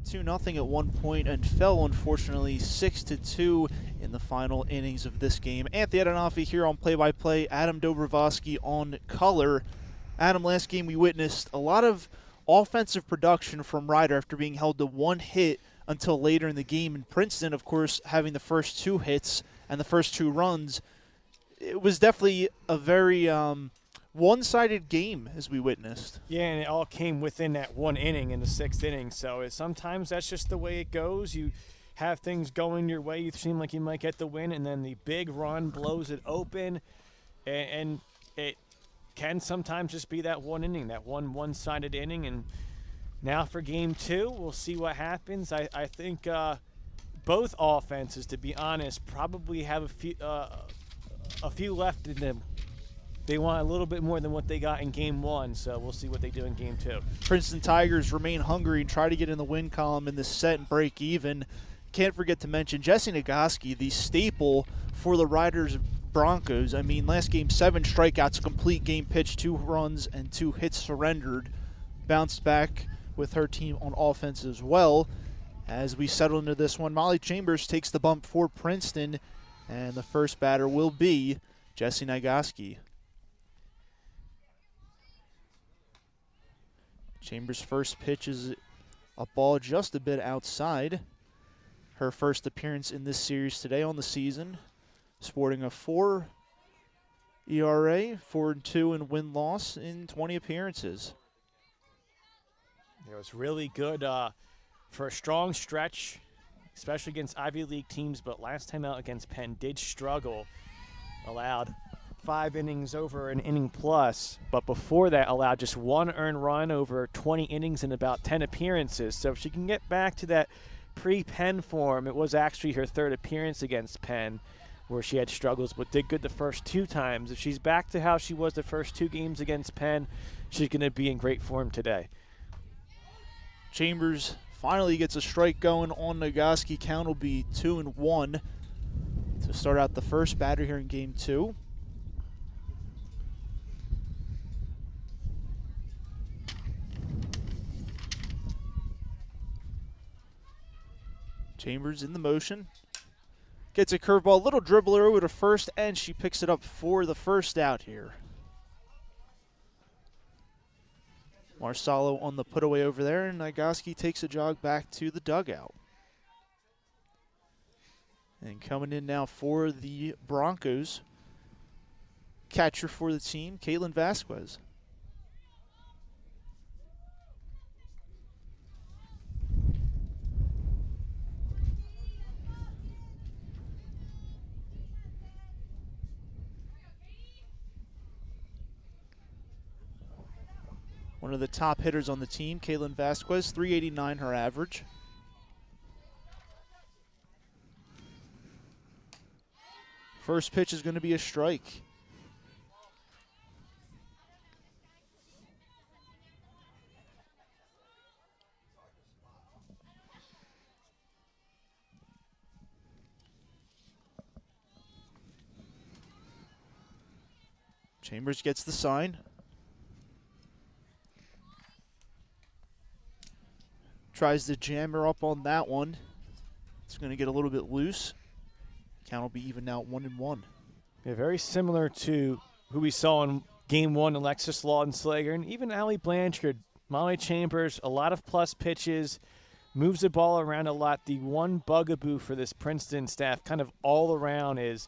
2-0 at one point and fell, unfortunately, 6-2 in the final innings of this game. Anthony Adenofi here on play-by-play, Adam Dobrovolsky on color. Adam, last game we witnessed a lot of offensive production from Ryder after being held to one hit until later in the game. And Princeton, of course, having the first 2 hits and the first 2 runs. It was definitely a very one-sided game, as we witnessed. Yeah, and it all came within that 1 inning in the 6th inning. So sometimes that's just the way it goes. You have things going your way. You seem like you might get the win, and then the big run blows it open. And it can sometimes just be that 1 inning, that one-sided inning. And now for game 2, we'll see what happens. I think both offenses, to be honest, probably have a few left in them. They want a little bit more than what they got in game 1, so we'll see what they do in game 2. Princeton Tigers remain hungry and try to get in the win column in this set and break even. Can't forget to mention Jesse Nagaski, the staple for the Riders Broncos. I mean, last game, 7 strikeouts, complete game pitch, 2 runs, and 2 hits surrendered. Bounced back with her team on offense as well. As we settle into this one, Molly Chambers takes the bump for Princeton, and the first batter will be Jesse Nagaski. Chambers' first pitch is a ball just a bit outside. Her first appearance in this series today on the season, sporting a 4 ERA, 4-2 in win-loss in 20 appearances. It was really good for a strong stretch, especially against Ivy League teams, but last time out against Penn did struggle. Allowed 5 innings over an inning plus, but before that allowed just 1 earned run over 20 innings in about 10 appearances. So if she can get back to that pre-Penn form, it was actually her 3rd appearance against Penn where she had struggles but did good the first 2 times. If she's back to how she was the first 2 games against Penn, she's going to be in great form today. Chambers finally gets a strike going on Nagaski. Count will be 2-1 to start out the first batter here in game 2. Chambers in the motion. Gets a curveball, little dribbler over to first, and she picks it up for the first out here. Marsalo on the put-away over there, and Nagaski takes a jog back to the dugout. And coming in now for the Broncos, catcher for the team, Caitlin Vasquez. One of the top hitters on the team, Caitlin Vasquez, 389 her average. First pitch is going to be a strike. Chambers gets the sign. Tries to jam her up on that one. It's going to get a little bit loose. Count will be even now at 1-1. Yeah, very similar to who we saw in Game 1, Alexis Lawton-Slager, and even Allie Blanchard. Molly Chambers, a lot of plus pitches, moves the ball around a lot. The one bugaboo for this Princeton staff kind of all around is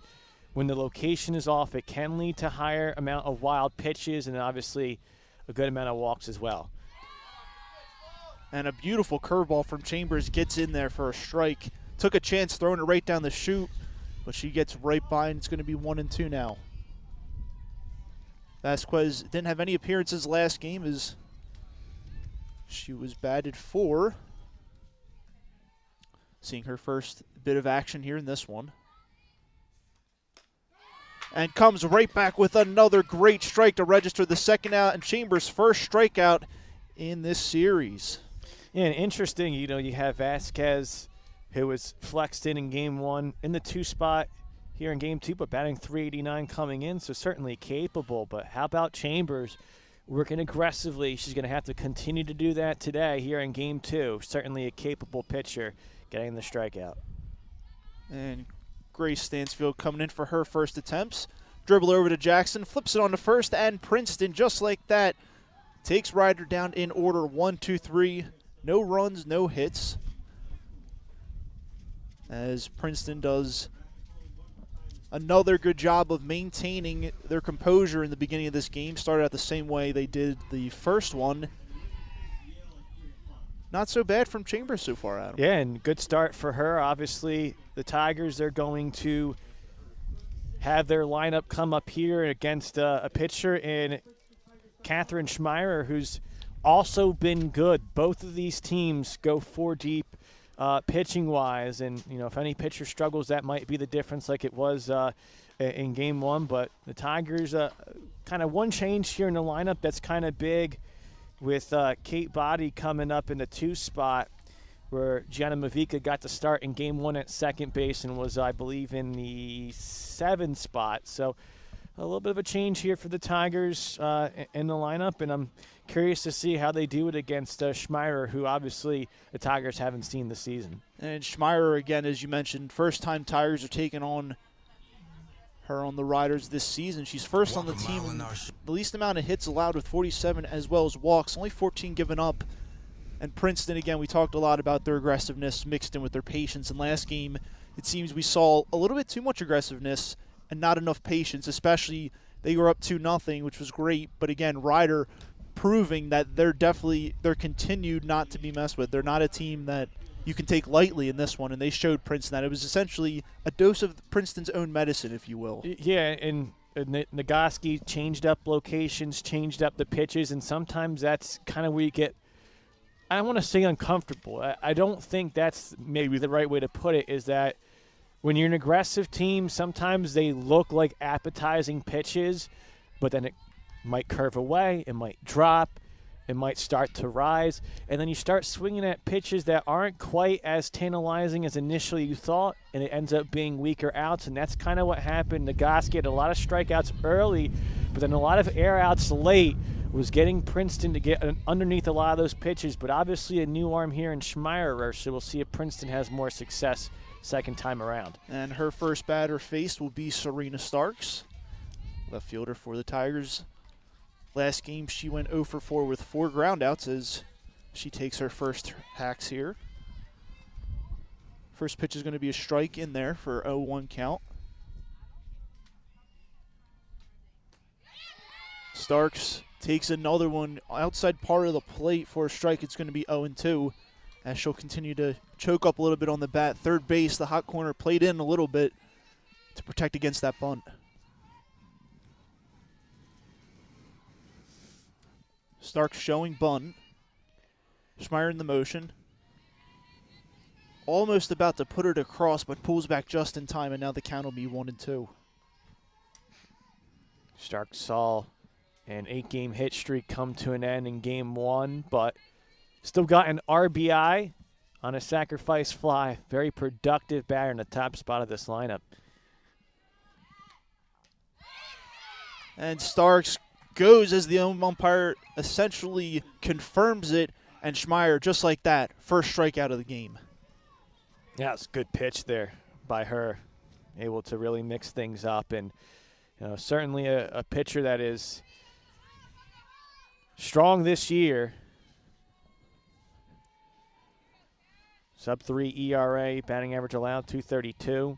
when the location is off, it can lead to higher amount of wild pitches and obviously a good amount of walks as well. And a beautiful curveball from Chambers gets in there for a strike. Took a chance throwing it right down the chute, but she gets right by, and it's going to be 1-2 now. Vasquez didn't have any appearances last game as she was batted for. Seeing her first bit of action here in this one. And comes right back with another great strike to register the second out, and Chambers' first strikeout in this series. Yeah, and interesting, you know, you have Vasquez, who was flexed in Game 1 in the 2 spot here in Game 2, but batting .389 coming in, so certainly capable. But how about Chambers working aggressively. She's going to have to continue to do that today here in Game 2. Certainly a capable pitcher getting the strikeout. And Grace Stansfield coming in for her first attempts. Dribble over to Jackson, flips it on to first, and Princeton, just like that, takes Ryder down in order 1, 2, 3. No runs, no hits. As Princeton does another good job of maintaining their composure in the beginning of this game. Started out the same way they did the first one. Not so bad from Chambers so far, Adam. Yeah, and good start for her. Obviously, the Tigers are going to have their lineup come up here against a pitcher in Catherine Schmeier, who's also been good. Both of these teams go 4 deep pitching-wise, and if any pitcher struggles, that might be the difference like it was in Game 1. But the Tigers, kind of one change here in the lineup that's kind of big with Kate Boddy coming up in the 2 spot, where Gianna Mavica got to start in Game 1 at second base and was, I believe, in the 7 spot. So a little bit of a change here for the Tigers in the lineup, and I'm curious to see how they do it against Schmeier, who obviously the Tigers haven't seen this season. And Schmeier, again, as you mentioned, first time Tigers are taking on her on the Riders this season. She's first on the team in the least amount of hits allowed with 47, as well as walks, only 14 given up. And Princeton, again, we talked a lot about their aggressiveness mixed in with their patience. And last game, it seems we saw a little bit too much aggressiveness and not enough patience, especially they were up 2-0, which was great. But again, Ryder proving that they're continued not to be messed with. They're not a team that you can take lightly in this one, and they showed Princeton that it was essentially a dose of Princeton's own medicine, if you will. Yeah, and Nagoski changed up locations, changed up the pitches, and sometimes that's kind of where you get, I don't want to say uncomfortable. I don't think that's maybe the right way to put it, is that when you're an aggressive team, sometimes they look like appetizing pitches, but then it might curve away, it might drop, it might start to rise, and then you start swinging at pitches that aren't quite as tantalizing as initially you thought, and it ends up being weaker outs, and that's kind of what happened. Nagoski had a lot of strikeouts early, but then a lot of air outs late was getting Princeton to get underneath a lot of those pitches, but obviously a new arm here in Schmeier, so we'll see if Princeton has more success second time around. And her first batter faced will be Serena Starks, left fielder for the Tigers. Last game, she went 0 for 4 with 4 groundouts as she takes her first hacks here. First pitch is going to be a strike in there for 0-1 count. Starks takes another one outside part of the plate for a strike. It's going to be 0-2 as she'll continue to choke up a little bit on the bat. Third base, the hot corner played in a little bit to protect against that bunt. Starks showing bunt. Schmeier in the motion. Almost about to put it across, but pulls back just in time, and now the count will be 1-2. Starks saw an 8-game hit streak come to an end in Game 1, but still got an RBI on a sacrifice fly. Very productive batter in the top spot of this lineup. And Starks goes as the umpire essentially confirms it, and Schmeier, just like that, first strikeout of the game. Yeah, it's a good pitch there by her, able to really mix things up, and certainly a pitcher that is strong this year. Sub-3 ERA, batting average allowed 232.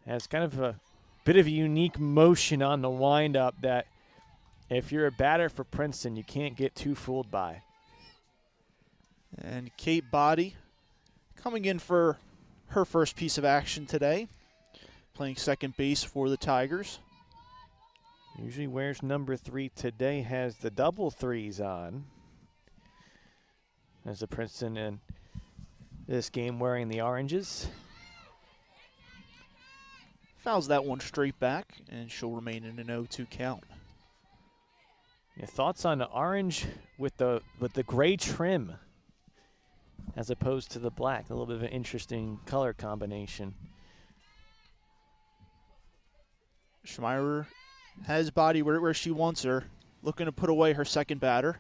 Has kind of a bit of a unique motion on the windup that if you're a batter for Princeton, you can't get too fooled by. And Kate Boddy coming in for her first piece of action today, playing second base for the Tigers. Usually wears number 3 today, has the double 3s on. As the Princeton in this game wearing the oranges. Fouls that one straight back, and she'll remain in an 0-2 count. Your thoughts on the orange with the gray trim as opposed to the black? A little bit of an interesting color combination. Schmeier has body where she wants her, looking to put away her second batter.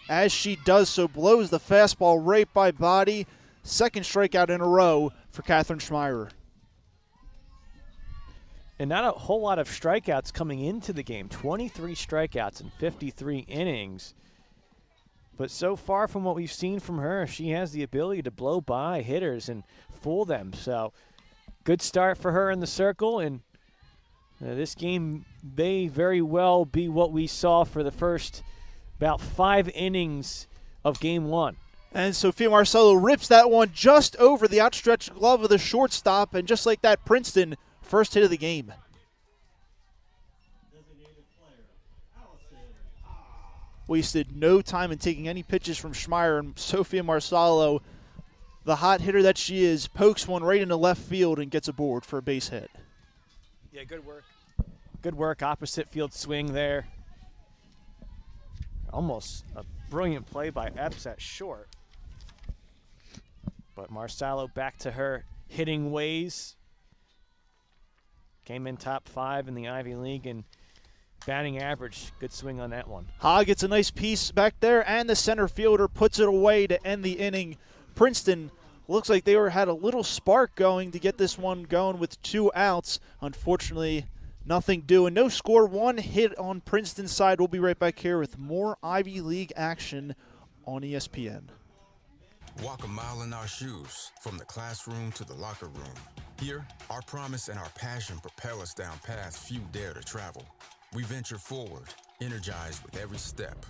As she does so, blows the fastball right by body. Second strikeout in a row for Catherine Schmeirer. And not a whole lot of strikeouts coming into the game. 23 strikeouts in 53 innings. But so far from what we've seen from her, she has the ability to blow by hitters and fool them. So good start for her in the circle. And this game may very well be what we saw for the first about 5 innings of game 1. And Sophia Marcello rips that one just over the outstretched glove of the shortstop. And just like that, Princeton, first hit of the game. Wasted no time in taking any pitches from Schmeier, and Sophia Marcello, the hot hitter that she is, pokes one right into left field and gets aboard for a base hit. Yeah, good work. Good work, opposite field swing there. Almost a brilliant play by Epps at short. But Marcello back to her hitting ways. Came in top 5 in the Ivy League and batting average. Good swing on that one. Ha gets a nice piece back there, and the center fielder puts it away to end the inning. Princeton looks like they had a little spark going to get this one going with 2 outs. Unfortunately, nothing doing. No score, 1 hit on Princeton's side. We'll be right back here with more Ivy League action on ESPN. Walk a mile in our shoes, from the classroom to the locker room. Here, our promise and our passion propel us down paths few dare to travel. We venture forward, energized with every step.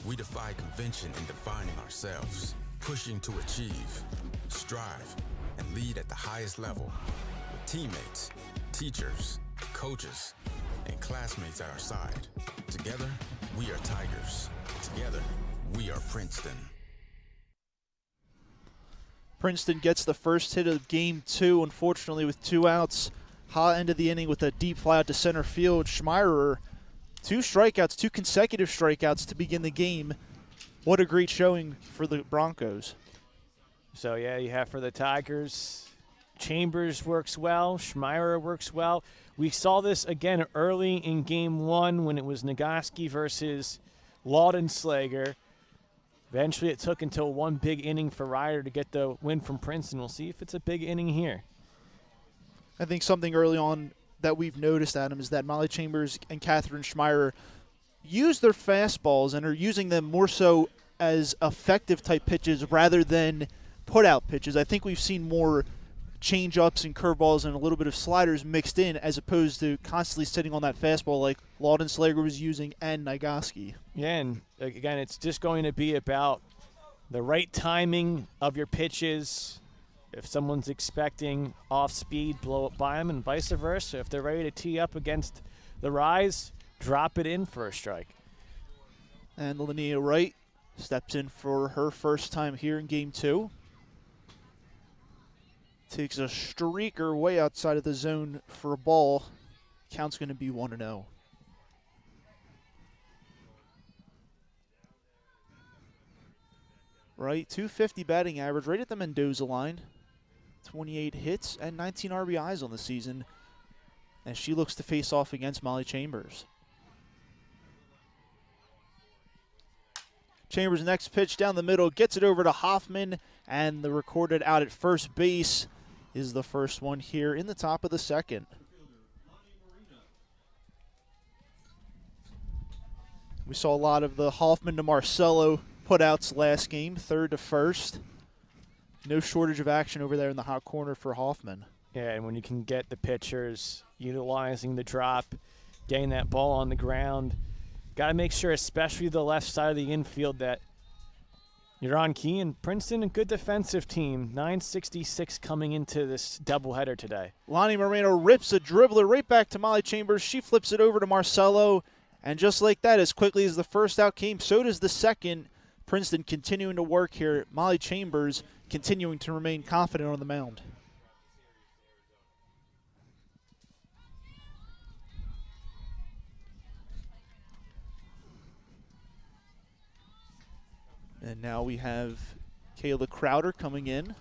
We defy convention in defining ourselves, pushing to achieve, strive, and lead at the highest level. With teammates, teachers, coaches, and classmates at our side. Together, we are Tigers. Together, we are Princeton. Princeton gets the first hit of game 2, unfortunately, with 2 outs. Ha ended the inning with a deep fly out to center field. Schmeirer, 2 strikeouts, 2 consecutive strikeouts to begin the game. What a great showing for the Broncos. So, yeah, you have for the Tigers, Chambers works well, Schmeirer works well. We saw this again early in game 1 when it was Nagaski versus Laudenslager. Eventually, it took until 1 big inning for Ryder to get the win from Princeton. We'll see if it's a big inning here. I think something early on that we've noticed, Adam, is that Molly Chambers and Catherine Schmeirer use their fastballs and are using them more so as effective type pitches rather than put-out pitches. I think we've seen more change-ups and curveballs and a little bit of sliders mixed in as opposed to constantly sitting on that fastball like Laudenslager was using and Nagaski. Yeah, and again, it's just going to be about the right timing of your pitches. If someone's expecting off-speed, blow it by them, and vice versa. If they're ready to tee up against the rise, drop it in for a strike. And Linnea Wright steps in for her first time here in game 2. Takes a streaker way outside of the zone for a ball. Count's going to be 1-0. Right, 250 batting average, right at the Mendoza line. 28 hits and 19 RBIs on the season. And she looks to face off against Molly Chambers. Chambers' next pitch down the middle, gets it over to Hoffman, and the recorded out at first base is the first one here in the top of the second. We saw a lot of the Hoffman to Marcello putouts last game, 3rd to 1st. No shortage of action over there in the hot corner for Hoffman. Yeah, and when you can get the pitchers utilizing the drop, getting that ball on the ground, got to make sure, especially the left side of the infield, that you're on key. And Princeton, a good defensive team, 966 coming into this doubleheader today. Lonnie Moreno rips a dribbler right back to Molly Chambers. She flips it over to Marcello. And just like that, as quickly as the first out came, so does the second. Princeton continuing to work here. Molly Chambers continuing to remain confident on the mound. And now we have Kayla Crowder coming in.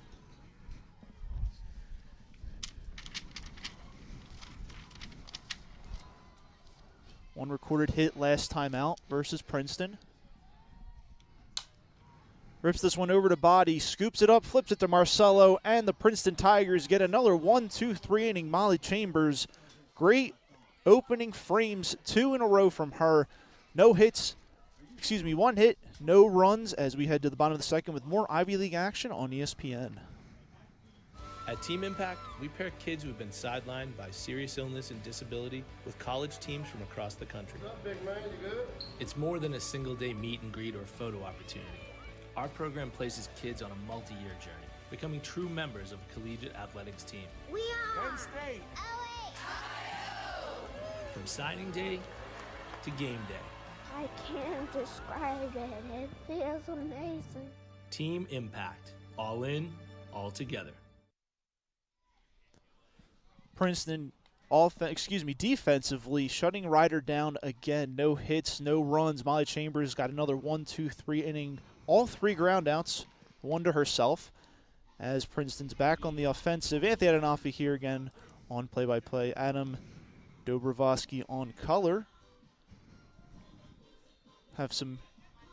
One recorded hit last time out versus Princeton. Rips this one over to Body, scoops it up, flips it to Marcelo, and the Princeton Tigers get another 1-2-3 inning. Molly Chambers, great opening frames, 2 in a row from her. No hits, one hit, no runs as we head to the bottom of the second with more Ivy League action on ESPN. At Team Impact, we pair kids who have been sidelined by serious illness and disability with college teams from across the country. What's up, big man? You good? It's more than a single-day meet and greet or photo opportunity. Our program places kids on a multi-year journey, becoming true members of a collegiate athletics team. We are Penn State. From signing day to game day. I can't describe it. It feels amazing. Team Impact. All in, all together. Princeton defensively shutting Ryder down again. No hits, no runs. Molly Chambers got another 1-2-3 inning. All 3 groundouts, one to herself, as Princeton's back on the offensive. Anthony Adenofi here again on play-by-play. Adam Dobrovoski on color. Have some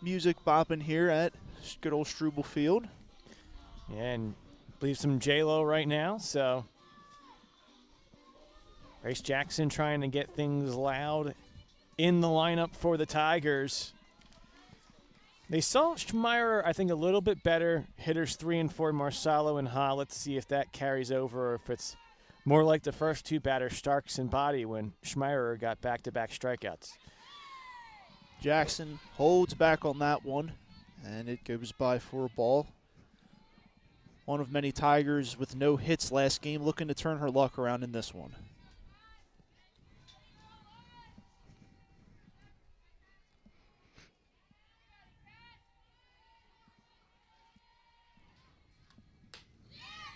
music bopping here at good old Struble Field. Yeah, and I believe some J-Lo right now, so Grace Jackson trying to get things loud in the lineup for the Tigers. They saw Schmeier, I think, a little bit better. Hitters 3 and 4, Marcelo and Ha. Let's see if that carries over or if it's more like the first 2 batters, Starks and Body, when Schmeier got back-to-back strikeouts. Jackson holds back on that one, and it goes by for a ball. One of many Tigers with no hits last game, looking to turn her luck around in this one.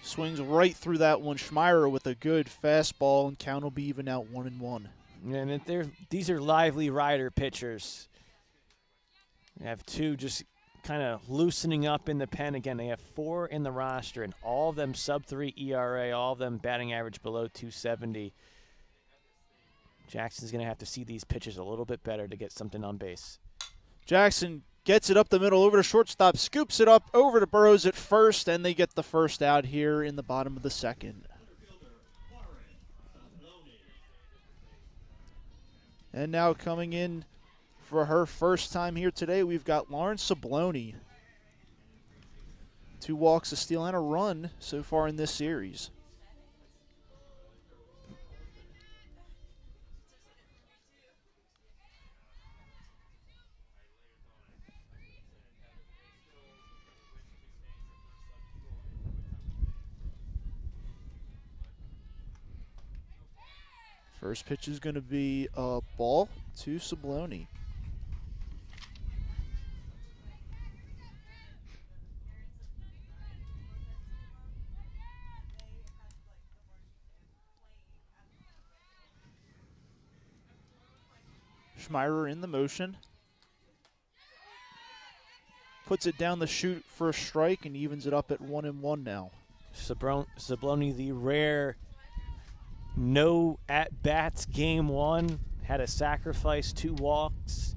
Swings right through that one. Schmeier with a good fastball, and count will be even out 1-1. And these are lively Ryder pitchers. They have 2 just kind of loosening up in the pen. Again, they have 4 in the roster, and all of them sub-3 ERA, all of them batting average below 270. Jackson's going to have to see these pitches a little bit better to get something on base. Jackson gets it up the middle over to shortstop, scoops it up over to Burrows at first, and they get the first out here in the bottom of the second. And now coming in for her first time here today, we've got Lauren Sabloni. 2 walks, a steal, and a run so far in this series. First pitch is going to be a ball to Sabloni. Schmeier in the motion. Puts it down the chute for a strike and evens it up at 1-1 now. Sabloni, the rare no at-bats game 1, had a sacrifice, 2 walks,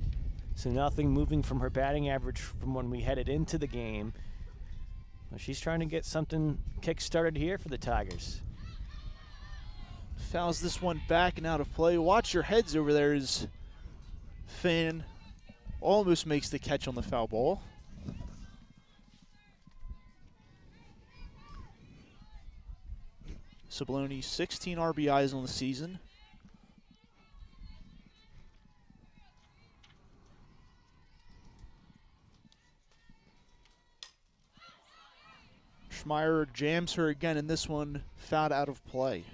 so nothing moving from her batting average from when we headed into the game. Well, she's trying to get something kick-started here for the Tigers. Fouls this one back and out of play. Watch your heads over there as Finn almost makes the catch on the foul ball. Sabloni, 16 RBIs on the season. Schmeier jams her again, and this one fouled out of play.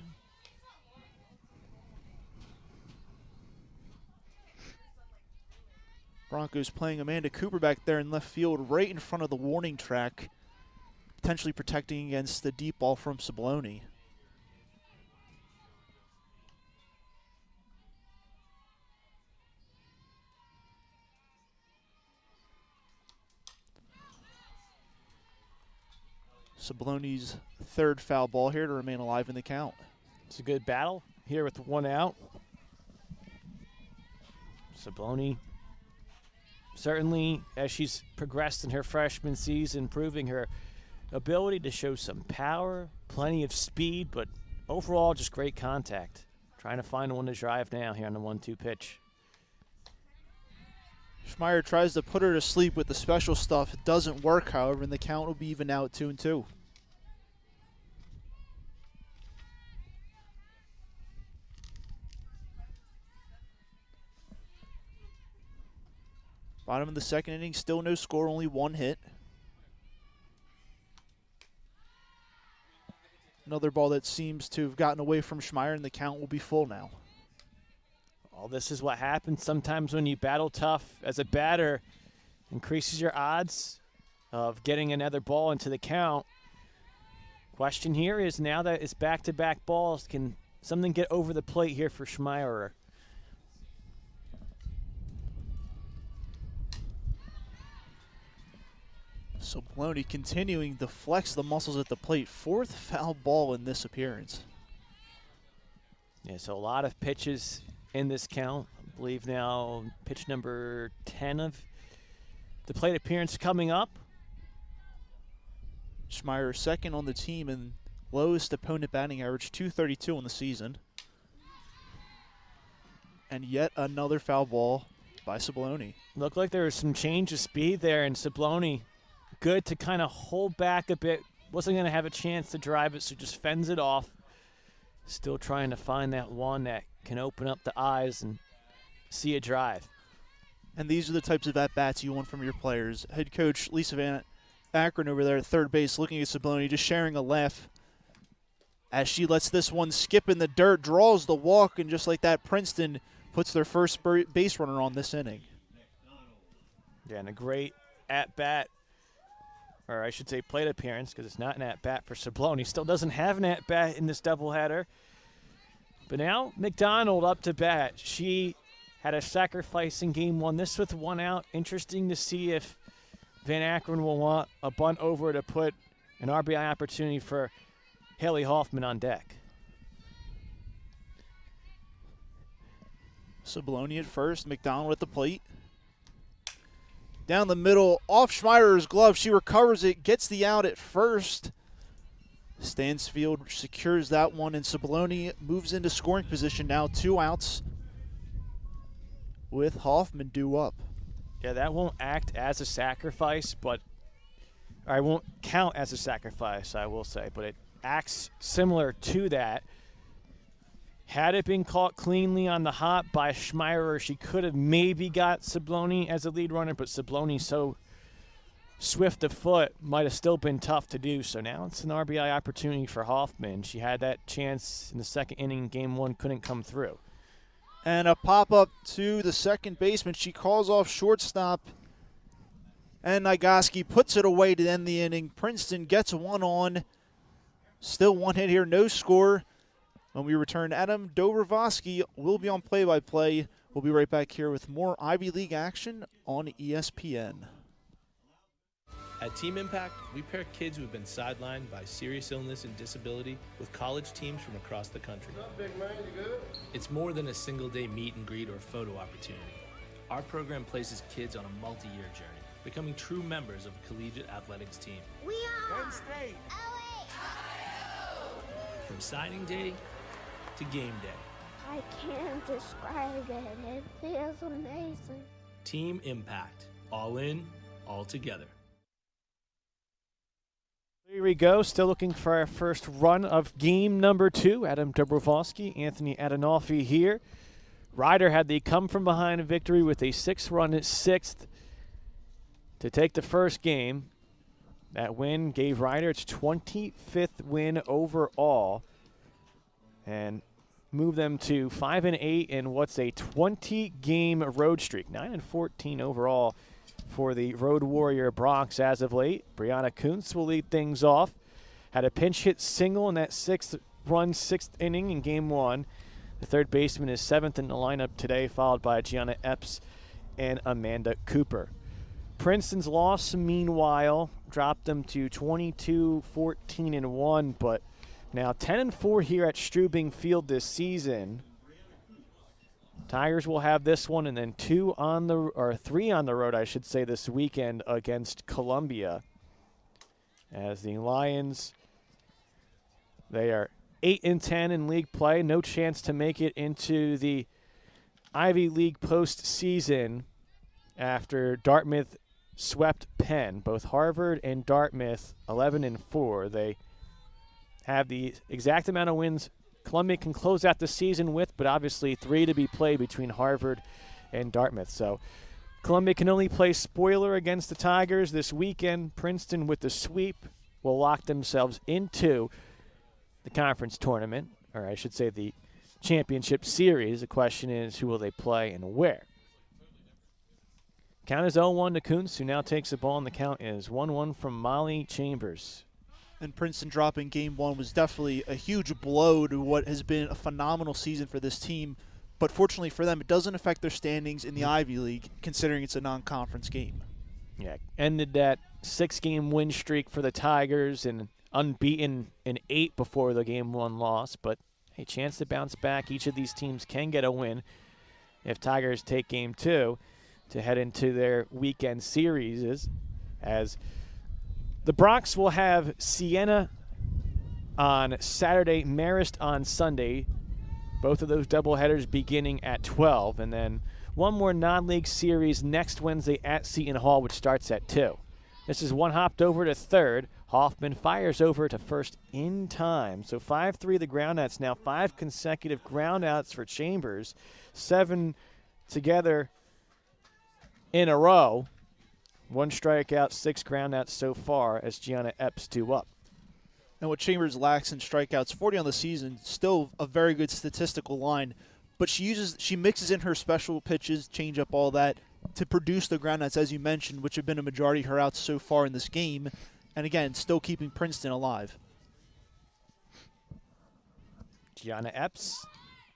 Broncos playing Amanda Cooper back there in left field, right in front of the warning track, potentially protecting against the deep ball from Sabloni. Sabloni's 3rd foul ball here to remain alive in the count. It's a good battle here with 1 out. Sabloni, certainly as she's progressed in her freshman season, proving her ability to show some power, plenty of speed, but overall just great contact. Trying to find one to drive now here on the 1-2 pitch. Schmeier tries to put her to sleep with the special stuff. It doesn't work, however, and the count will be even now at 2-2. Bottom of the second inning, still no score, only one hit. Another ball that seems to have gotten away from Schmeier, and the count will be full now. Well, this is what happens sometimes when you battle tough as a batter. Increases your odds of getting another ball into the count. Question here is, now that it's back-to-back balls, can something get over the plate here for Schmeier? So Sabloni continuing to flex the muscles at the plate. Fourth foul ball in this appearance. Yeah, so a lot of pitches in this count. I believe now pitch number 10 of the plate appearance coming up. Schmeier second on the team and lowest opponent batting average, .232 on the season. And yet another foul ball by Sabloni. Looked like there was some change of speed there, and Sabloni good to kind of hold back a bit. Wasn't going to have a chance to drive it, so just fends it off. Still trying to find that one that can open up the eyes and see a drive. And these are the types of at-bats you want from your players. Head coach Lisa Van Akron over there at third base looking at Sabloni, just sharing a laugh as she lets this one skip in the dirt, draws the walk, and just like that, Princeton puts their first base runner on this inning. Yeah, and a great at-bat, or I should say plate appearance, because it's not an at-bat for Sabloni. Still doesn't have an at-bat in this doubleheader. But now McDonald up to bat. She had a sacrifice in game one. This with one out. Interesting to see if Van Akron will want a bunt over to put an RBI opportunity for Haley Hoffman on deck. Sabloni at first, McDonald at the plate. Down the middle, off Schmeier's glove. She recovers it, gets the out at first. Stansfield secures that one, and Sabloni moves into scoring position now. 2 outs with Hoffman due up. Yeah, that won't act as a sacrifice, but I won't count as a sacrifice, I will say, but it acts similar to that. Had it been caught cleanly on the hop by Schmeier, she could have maybe got Sabloni as a lead runner, but Sabloni so swift of foot might have still been tough to do. So now it's an RBI opportunity for Hoffman. She had that chance in the second inning. Game one couldn't come through. And a pop-up to the second baseman. She calls off shortstop, and Nygoski puts it away to end the inning. Princeton gets one on. Still one hit here, no score. When we return, Adam Dobrovoski will be on play-by-play. We'll be right back here with more Ivy League action on ESPN. At Team Impact, we pair kids who have been sidelined by serious illness and disability with college teams from across the country. What's up, big man? You good? It's more than a single-day meet and greet or photo opportunity. Our program places kids on a multi-year journey, becoming true members of a collegiate athletics team. We are Penn State. From signing day to game day. I can't describe it. It feels amazing. Team Impact. All in, all together. Here we go. Still looking for our first run of game number 2. Adam Dobrovoski, Anthony Adinolfi here. Ryder had the come-from-behind victory with a 6-run 6th to take the first game. That win gave Ryder its 25th win overall and moved them to 5-8 in what's a 20-game road streak. 9-14 overall for the Road Warrior Bronx as of late. Brianna Kuntz will lead things off. Had a pinch hit single in that 6th-run 6th inning in game 1. The third baseman is 7th in the lineup today, followed by Gianna Epps and Amanda Cooper. Princeton's loss, meanwhile, dropped them to 22-14-1, but now 10-4 here at Strubing Field this season. Tigers will have this one, and then 3 on the road, I should say, this weekend against Columbia. As the Lions, they are 8-10 in league play. No chance to make it into the Ivy League postseason after Dartmouth swept Penn. Both Harvard and Dartmouth 11-4. They have the exact amount of wins Columbia can close out the season with, but obviously 3 to be played between Harvard and Dartmouth. So Columbia can only play spoiler against the Tigers this weekend. Princeton with the sweep will lock themselves into the conference tournament, or I should say the championship series. The question is, who will they play and where? Count is 0-1 to Kuntz, who now takes the ball, and the count is 1-1 from Molly Chambers. And Princeton dropping game 1 was definitely a huge blow to what has been a phenomenal season for this team. But fortunately for them, it doesn't affect their standings in the Ivy League, considering it's a non-conference game. Yeah, ended that 6-game win streak for the Tigers and unbeaten in 8 before the game 1 loss. But a chance to bounce back. Each of these teams can get a win if Tigers take game 2 to head into their weekend series, as the Bronx will have Siena on Saturday, Marist on Sunday. Both of those doubleheaders beginning at 12. And then one more non-league series next Wednesday at Seton Hall, which starts at 2. This is one hopped over to third. Hoffman fires over to first in time. So 5-3 the groundouts now. 5 consecutive groundouts for Chambers. 7 together in a row. 1 strikeout, 6 groundouts so far as Gianna Epps 2 up. And what Chambers lacks in strikeouts, 40 on the season, still a very good statistical line. But she mixes in her special pitches, changeup, all that, to produce the groundouts, as you mentioned, which have been a majority of her outs so far in this game. And again, still keeping Princeton alive. Gianna Epps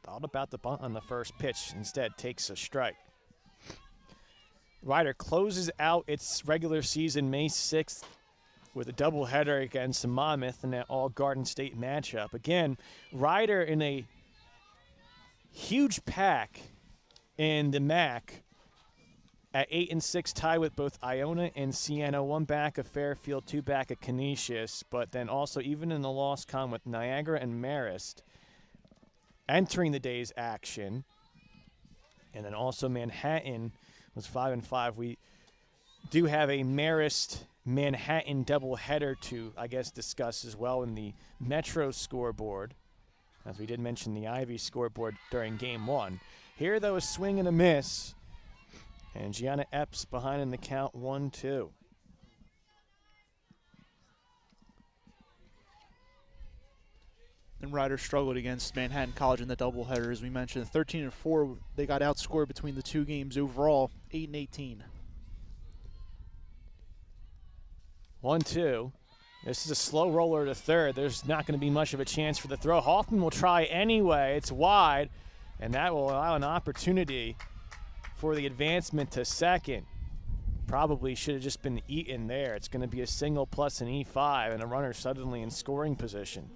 thought about the bunt on the first pitch, instead takes a strike. Ryder closes out its regular season May 6th with a doubleheader against Monmouth in that all-Garden State matchup. Again, Ryder in a huge pack in the MAC at 8-6, tie with both Iona and Siena. 1 back of Fairfield, 2 back of Canisius, but then also even in the loss column with Niagara and Marist entering the day's action. And then also Manhattan was 5-5. We do have a Marist-Manhattan doubleheader to, I guess, discuss as well in the Metro scoreboard, as we did mention the Ivy scoreboard during Game 1. Here, though, a swing and a miss, and Gianna Epps behind in the count 1-2. And Ryder struggled against Manhattan College in the doubleheader, as we mentioned. 13-4, they got outscored between the 2 games overall, 8-18. 1-2. This is a slow roller to third. There's not going to be much of a chance for the throw. Hoffman will try anyway. It's wide, and that will allow an opportunity for the advancement to second. Probably should have just been eaten there. It's going to be a single plus an E5, and a runner suddenly in scoring position.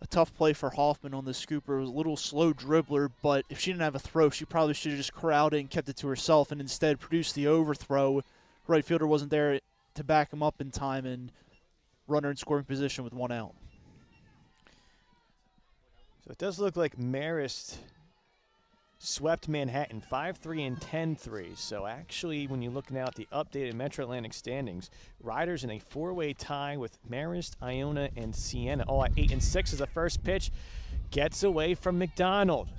A tough play for Hoffman on the scooper. It was a little slow dribbler, but if she didn't have a throw, she probably should have just corralled it and kept it to herself and instead produced the overthrow. Right fielder wasn't there to back him up in time, and runner in scoring position with 1 out. So it does look like Marist swept Manhattan 5-3 and 10-3. So actually, when you look now at the updated Metro Atlantic standings, Ryder's in a 4-way tie with Marist, Iona, and Siena. All at 8-6 as the first pitch gets away from McDonald.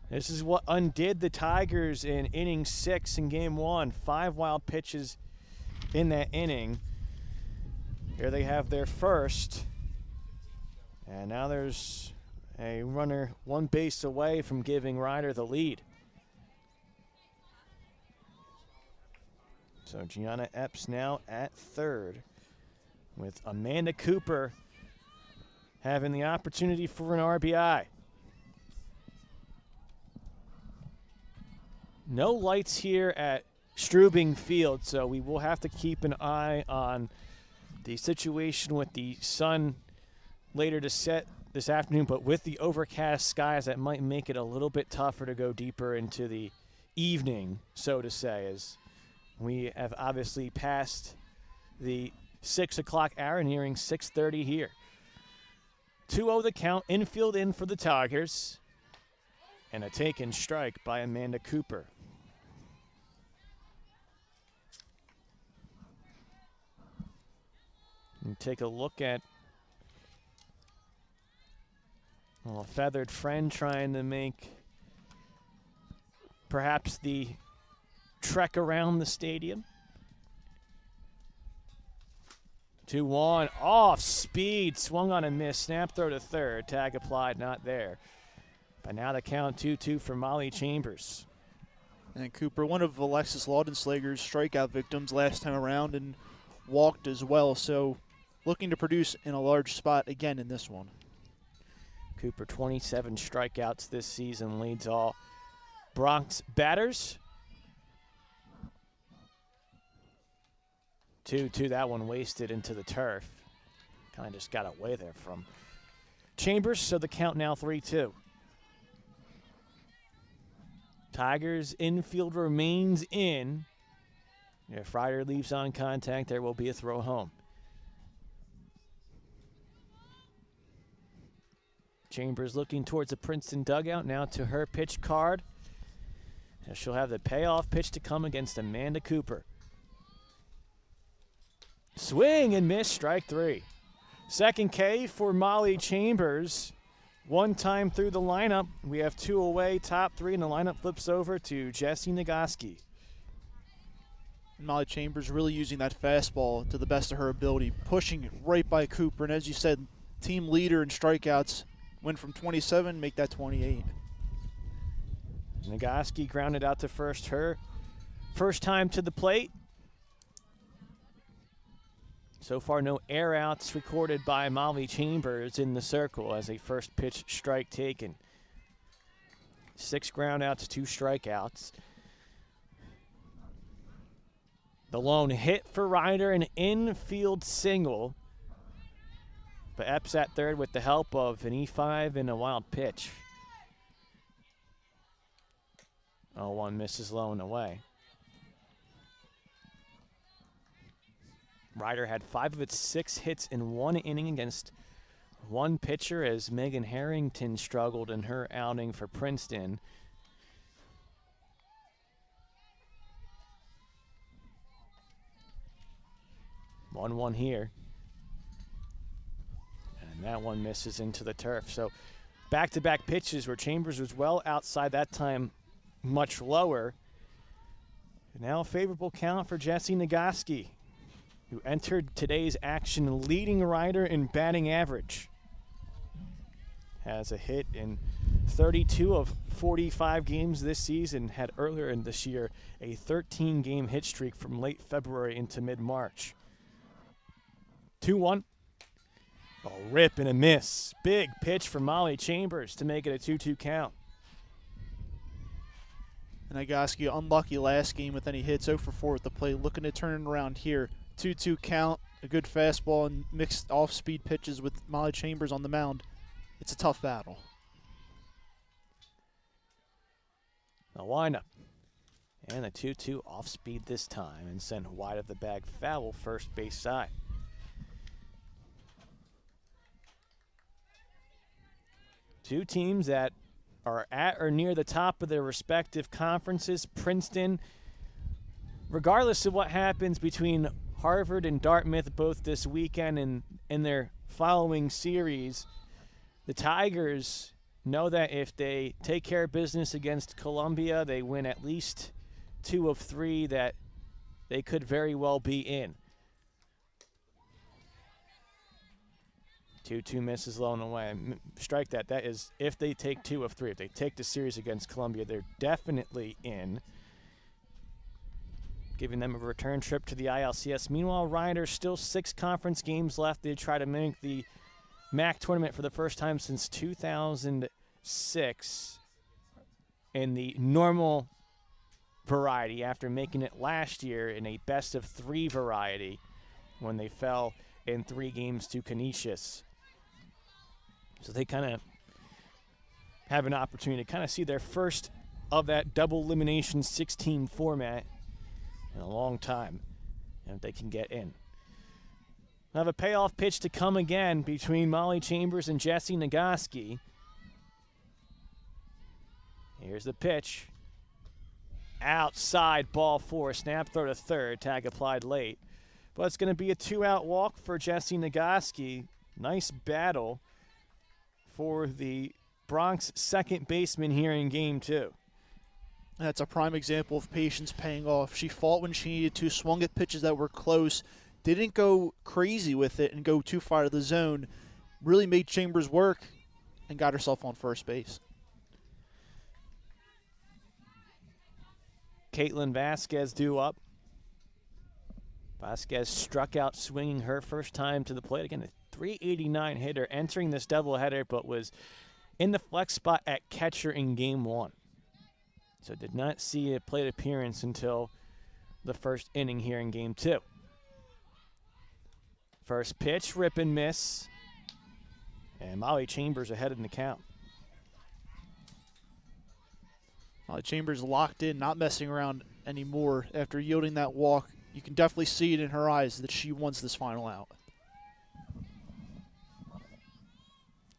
This is what undid the Tigers in inning 6 in Game 1. 5 wild pitches in that inning. Here they have their first. And now there's a runner 1 base away from giving Ryder the lead. So Gianna Epps now at third, with Amanda Cooper having the opportunity for an RBI. No lights here at Strubing Field, so we will have to keep an eye on the situation with the sun later to set this afternoon, but with the overcast skies, that might make it a little bit tougher to go deeper into the evening, so to say, as we have obviously passed the 6 o'clock hour, nearing 6:30 here. 2-0 the count, infield in for the Tigers, and a taken strike by Amanda Cooper. And take a look at a feathered friend trying to make perhaps the trek around the stadium. 2-1, off speed, swung on a miss, snap throw to third, tag applied, not there. But now the count 2-2 for Molly Chambers. And Cooper, one of Alexis Laudenslager's strikeout victims last time around, and walked as well, so looking to produce in a large spot again in this one. Cooper, 27 strikeouts this season, leads all Bronx batters. 2-2, that one wasted into the turf. Kind of just got away there from Chambers, so the count now 3-2. Tigers infield remains in. If Ryder leaves on contact, there will be a throw home. Chambers looking towards the Princeton dugout, now to her pitch card. And she'll have the payoff pitch to come against Amanda Cooper. Swing and miss, strike three. Second K for Molly Chambers. One time through the lineup. We have two away, top three, and the lineup flips over to Jessie Nagaski. Molly Chambers really using that fastball to the best of her ability, pushing right by Cooper. And as you said, team leader in strikeouts. Went from 27, make that 28. Nagaski grounded out to first, her first time to the plate. So far, no air outs recorded by Molly Chambers in the circle as a first pitch strike taken. 6 ground outs, 2 strikeouts. The lone hit for Ryder, an infield single. But Epps at third with the help of an E5 and a wild pitch. 0-1 misses low and away. Ryder had 5 of its 6 hits in one inning against one pitcher as Megan Harrington struggled in her outing for Princeton. One here. And that one misses into the turf. So back-to-back pitches where Chambers was well outside, that time much lower. Now a favorable count for Jessie Nagaski, who entered today's action leading Ryder in batting average. Has a hit in 32 of 45 games this season. Had earlier in this year a 13-game hit streak from late February into mid-March. 2-1. A rip and a miss. Big pitch for Molly Chambers to make it a 2-2 count. And Nagaski unlucky last game with any hits, 0 for 4 at the plate. Looking to turn it around here. 2-2 count, a good fastball, and mixed off-speed pitches with Molly Chambers on the mound. It's a tough battle. A windup. And a 2-2 off-speed this time and sent wide of the bag, foul first base side. Two teams that are at or near the top of their respective conferences. Princeton, regardless of what happens between Harvard and Dartmouth both this weekend and in their following series, the Tigers know that if they take care of business against Columbia, they win at least 2 of 3, that they could very well be in. 2-2 misses low and away. Strike that. That is if they take 2 of 3. If they take the series against Columbia, they're definitely in, giving them a return trip to the ILCS. Meanwhile, Ryder still 6 conference games left. They try to make the MAC tournament for the first time since 2006 in the normal variety, after making it last year in a best-of-3 variety when they fell in 3 games to Canisius. So they kind of have an opportunity to kind of see their first of that double elimination 16 format in a long time, and if they can get in. We'll have a payoff pitch to come again between Molly Chambers and Jessie Nagoski. Here's the pitch. Outside, ball 4, snap throw to third, tag applied late. But it's going to be a 2-out walk for Jessie Nagoski. Nice battle for the Bronx second baseman here in game 2. That's a prime example of patience paying off. She fought when she needed to, swung at pitches that were close, didn't go crazy with it and go too far to the zone, really made Chambers work and got herself on first base. Caitlin Vasquez due up. Vasquez struck out swinging her first time to the plate. Again, a 389 hitter entering this doubleheader, but was in the flex spot at catcher in game 1. So did not see a plate appearance until the first inning here in game 2. First pitch, rip and miss. And Molly Chambers ahead in the count. Molly Chambers locked in, not messing around anymore after yielding that walk. You can definitely see it in her eyes that she wants this final out.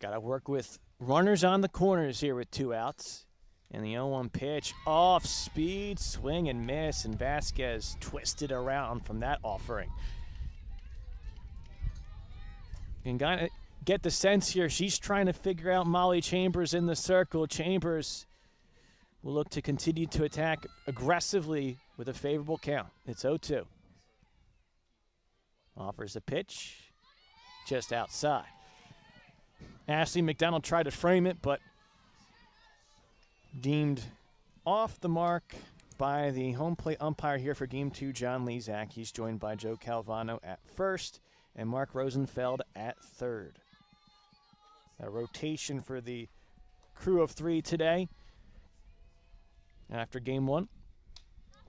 Got to work with runners on the corners here with 2 outs. And the 0-1 pitch, off speed, swing and miss, and Vasquez twisted around from that offering. And got to get the sense here, she's trying to figure out Molly Chambers in the circle. Chambers will look to continue to attack aggressively with a favorable count. It's 0-2. Offers a pitch, just outside. Ashley McDonald tried to frame it, but deemed off the mark by the home plate umpire here for Game 2, John Lezak. He's joined by Joe Calvano at first and Mark Rosenfeld at third. A rotation for the crew of 3 today. After Game 1,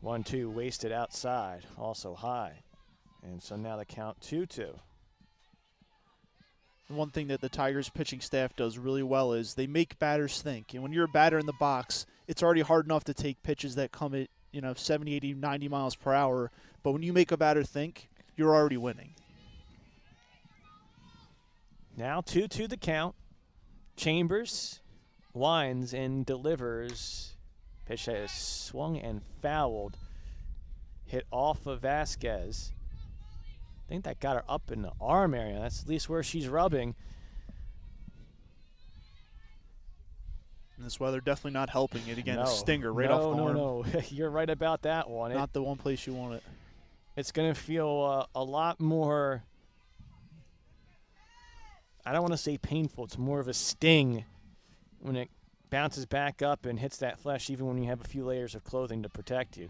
1-2 wasted outside, also high. And so now the count 2-2. One thing that the Tigers pitching staff does really well is they make batters think. And when you're a batter in the box, it's already hard enough to take pitches that come at 70, 80, 90 miles per hour. But when you make a batter think, you're already winning. Now 2-2 the count. Chambers winds and delivers. Pitch that is swung and fouled. Hit off of Vasquez. I think that got her up in the arm area. That's at least where she's rubbing. And this weather definitely not helping it. Again, no, a stinger right off the arm. No. You're right about that one. Not the one place you want it. It's going to feel a lot more, I don't want to say painful. It's more of a sting when it bounces back up and hits that flesh, even when you have a few layers of clothing to protect you.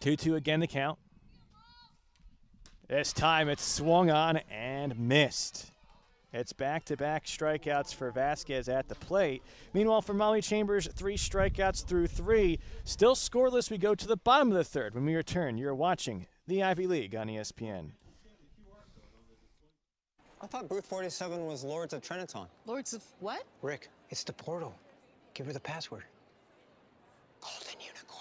Two again the count. This time it's swung on and missed. It's back-to-back strikeouts for Vasquez at the plate. Meanwhile, for Molly Chambers, 3 strikeouts through 3. Still scoreless. We go to the bottom of the third. When we return, you're watching the Ivy League on ESPN. I thought booth 47 was Lords of Triniton. Lords of what? Rick, it's the portal. Give her the password. Golden Unicorn.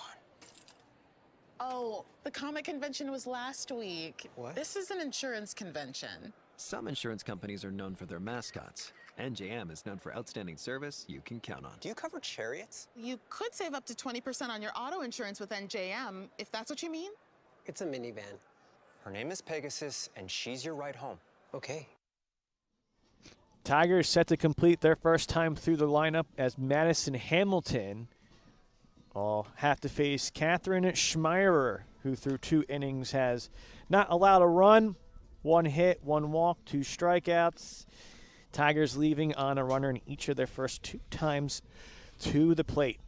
Oh, the comic convention was last week. What? This is an insurance convention. Some insurance companies are known for their mascots. NJM is known for outstanding service you can count on. Do you cover chariots? You could save up to 20% on your auto insurance with NJM, if that's what you mean. It's a minivan. Her name is Pegasus, and she's your ride home. Okay. Tigers set to complete their first time through the lineup as Madison Hamilton will have to face Catherine Schmeierer, who through 2 innings has not allowed a run, 1 hit, 1 walk, 2 strikeouts. Tigers leaving on a runner in each of their first 2 times to the plate.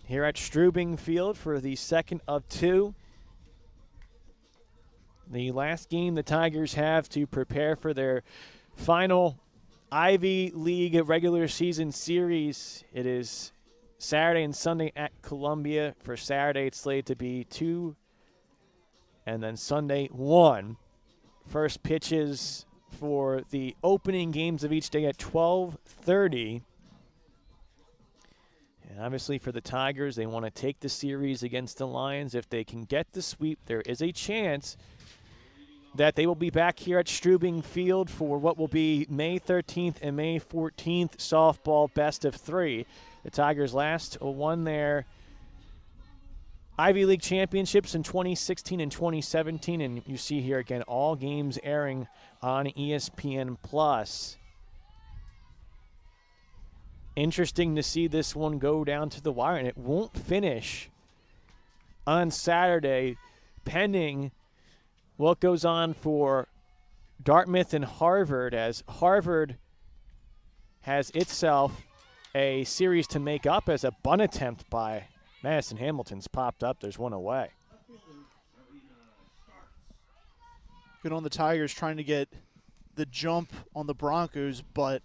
Here at Strubing Field for the second of 2. The last game the Tigers have to prepare for their final Ivy League regular season series. It is Saturday and Sunday at Columbia. For Saturday, it's slated to be 2, and then Sunday, 1. First pitches for the opening games of each day at 12:30. And obviously for the Tigers, they want to take the series against the Lions. If they can get the sweep, there is a chance that they will be back here at Strubing Field for what will be May 13th and May 14th softball best of 3. The Tigers last won their Ivy League championships in 2016 and 2017, and you see here again all games airing on ESPN+. Interesting to see this one go down to the wire, and it won't finish on Saturday, pending what goes on for Dartmouth and Harvard, as Harvard has itself a series to make up as a bunt attempt by Madison Hamilton's popped up. There's one away. Good on the Tigers trying to get the jump on the Broncos, but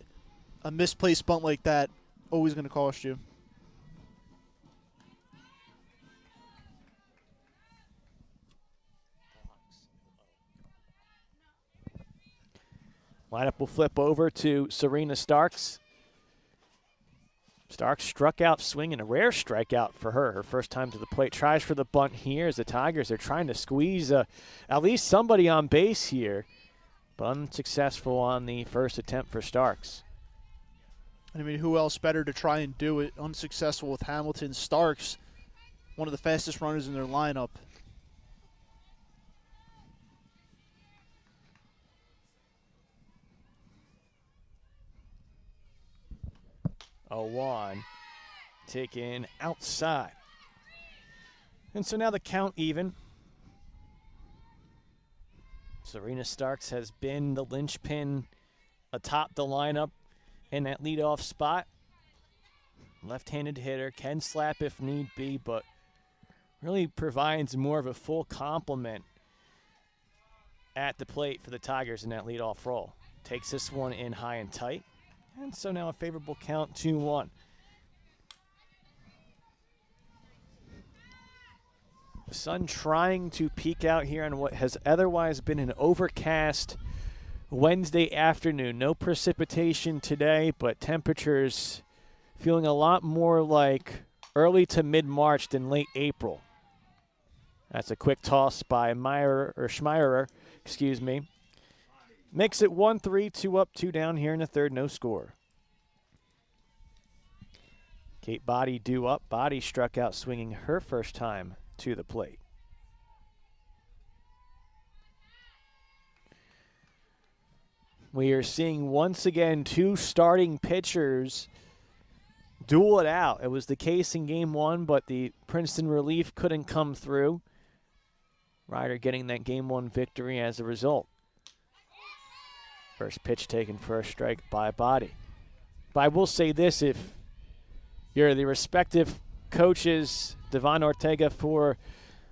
a misplaced bunt like that always going to cost you. Lineup will flip over to Serena Starks. Starks struck out swinging, a rare strikeout for her. Her first time to the plate. Tries for the bunt here as the Tigers are trying to squeeze at least somebody on base here, but unsuccessful on the first attempt for Starks. I mean, who else better to try and do it? Unsuccessful with Hamilton. Starks, one of the fastest runners in their lineup. A 1 taken outside. And so now the count even. Serena Starks has been the linchpin atop the lineup in that leadoff spot. Left-handed hitter, can slap if need be, but really provides more of a full complement at the plate for the Tigers in that leadoff role. Takes this one in high and tight. And so now a favorable count, 2-1. The sun trying to peek out here on what has otherwise been an overcast Wednesday afternoon. No precipitation today, but temperatures feeling a lot more like early to mid-March than late April. That's a quick toss by Schmeierer, excuse me. Makes it 1-3, 2 up, 2 down here in the third, no score. Kate Body due up. Body struck out swinging her first time to the plate. We are seeing once again 2 starting pitchers duel it out. It was the case in game 1, but the Princeton relief couldn't come through. Ryder getting that game 1 victory as a result. First pitch taken for a strike by Body. But I will say this, if you're the respective coaches, Devon Ortega for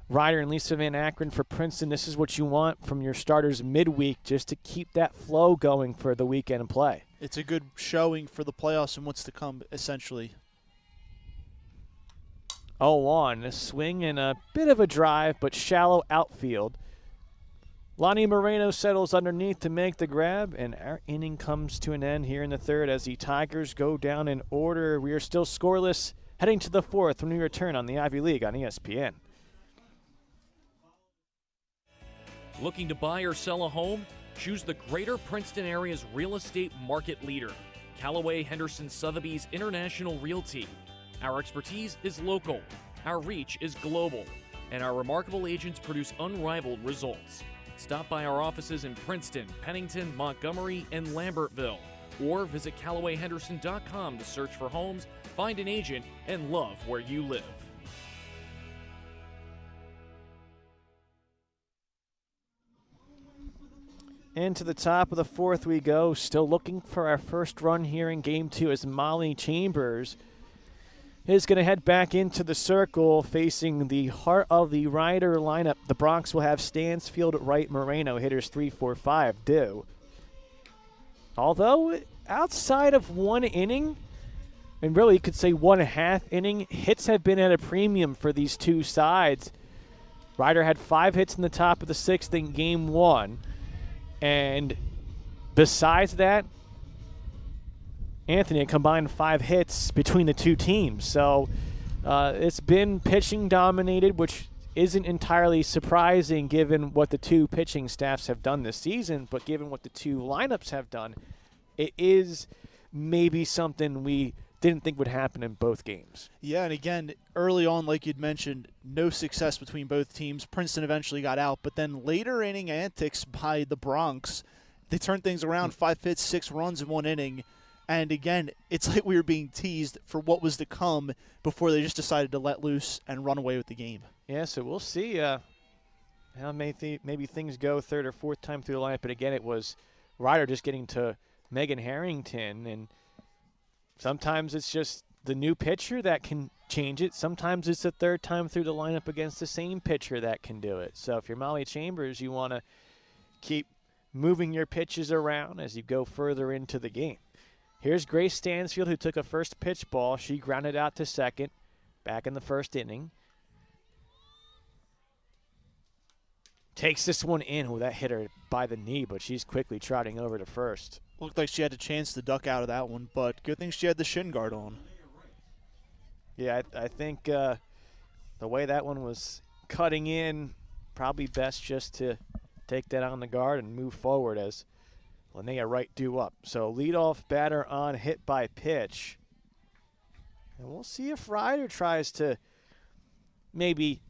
Ryder and Lisa Van Akron for Princeton, this is what you want from your starters midweek just to keep that flow going for the weekend play. It's a good showing for the playoffs and what's to come, essentially. 0-1, a swing and a bit of a drive, but shallow outfield. Lonnie Moreno settles underneath to make the grab, and our inning comes to an end here in the third as the Tigers go down in order. We are still scoreless heading to the fourth when we return on the Ivy League on ESPN. Looking to buy or sell a home? Choose the Greater Princeton area's real estate market leader, Callaway Henderson Sotheby's International Realty. Our expertise is local, our reach is global, and our remarkable agents produce unrivaled results. Stop by our offices in Princeton, Pennington, Montgomery, and Lambertville, or visit CallawayHenderson.com to search for homes, find an agent, and love where you live. And to the top of the fourth we go, still looking for our first run here in game 2 as Molly Chambers is going to head back into the circle facing the heart of the Ryder lineup. The Bronx will have Stansfield, Wright, Moreno, hitters 3, 4, 5 due. Although outside of 1 inning, and really you could say 1.5 inning, hits have been at a premium for these two sides. Ryder had 5 hits in the top of the 6th in game 1. And besides that, Anthony, a combined 5 hits between the two teams. So it's been pitching dominated, which isn't entirely surprising given what the two pitching staffs have done this season, but given what the two lineups have done, it is maybe something we didn't think would happen in both games. Yeah, and again, early on, like you'd mentioned, no success between both teams. Princeton eventually got out, but then later inning antics by the Bronx, they turned things around, 5 hits, 6 runs in 1 inning. And again, it's like we were being teased for what was to come before they just decided to let loose and run away with the game. Yeah, so we'll see how maybe things go third or fourth time through the lineup. But again, it was Ryder just getting to Megan Harrington. And sometimes it's just the new pitcher that can change it. Sometimes it's the third time through the lineup against the same pitcher that can do it. So if you're Molly Chambers, you want to keep moving your pitches around as you go further into the game. Here's Grace Stansfield, who took a first pitch ball. She grounded out to second back in the first inning. Takes this one in. Oh, that hit her by the knee, but she's quickly trotting over to first. Looked like she had a chance to duck out of that one, but good thing she had the shin guard on. Yeah, I think the way that one was cutting in, probably best just to take that on the guard and move forward as Linnea Wright due up. So leadoff batter on, hit by pitch. And we'll see if Ryder tries to maybe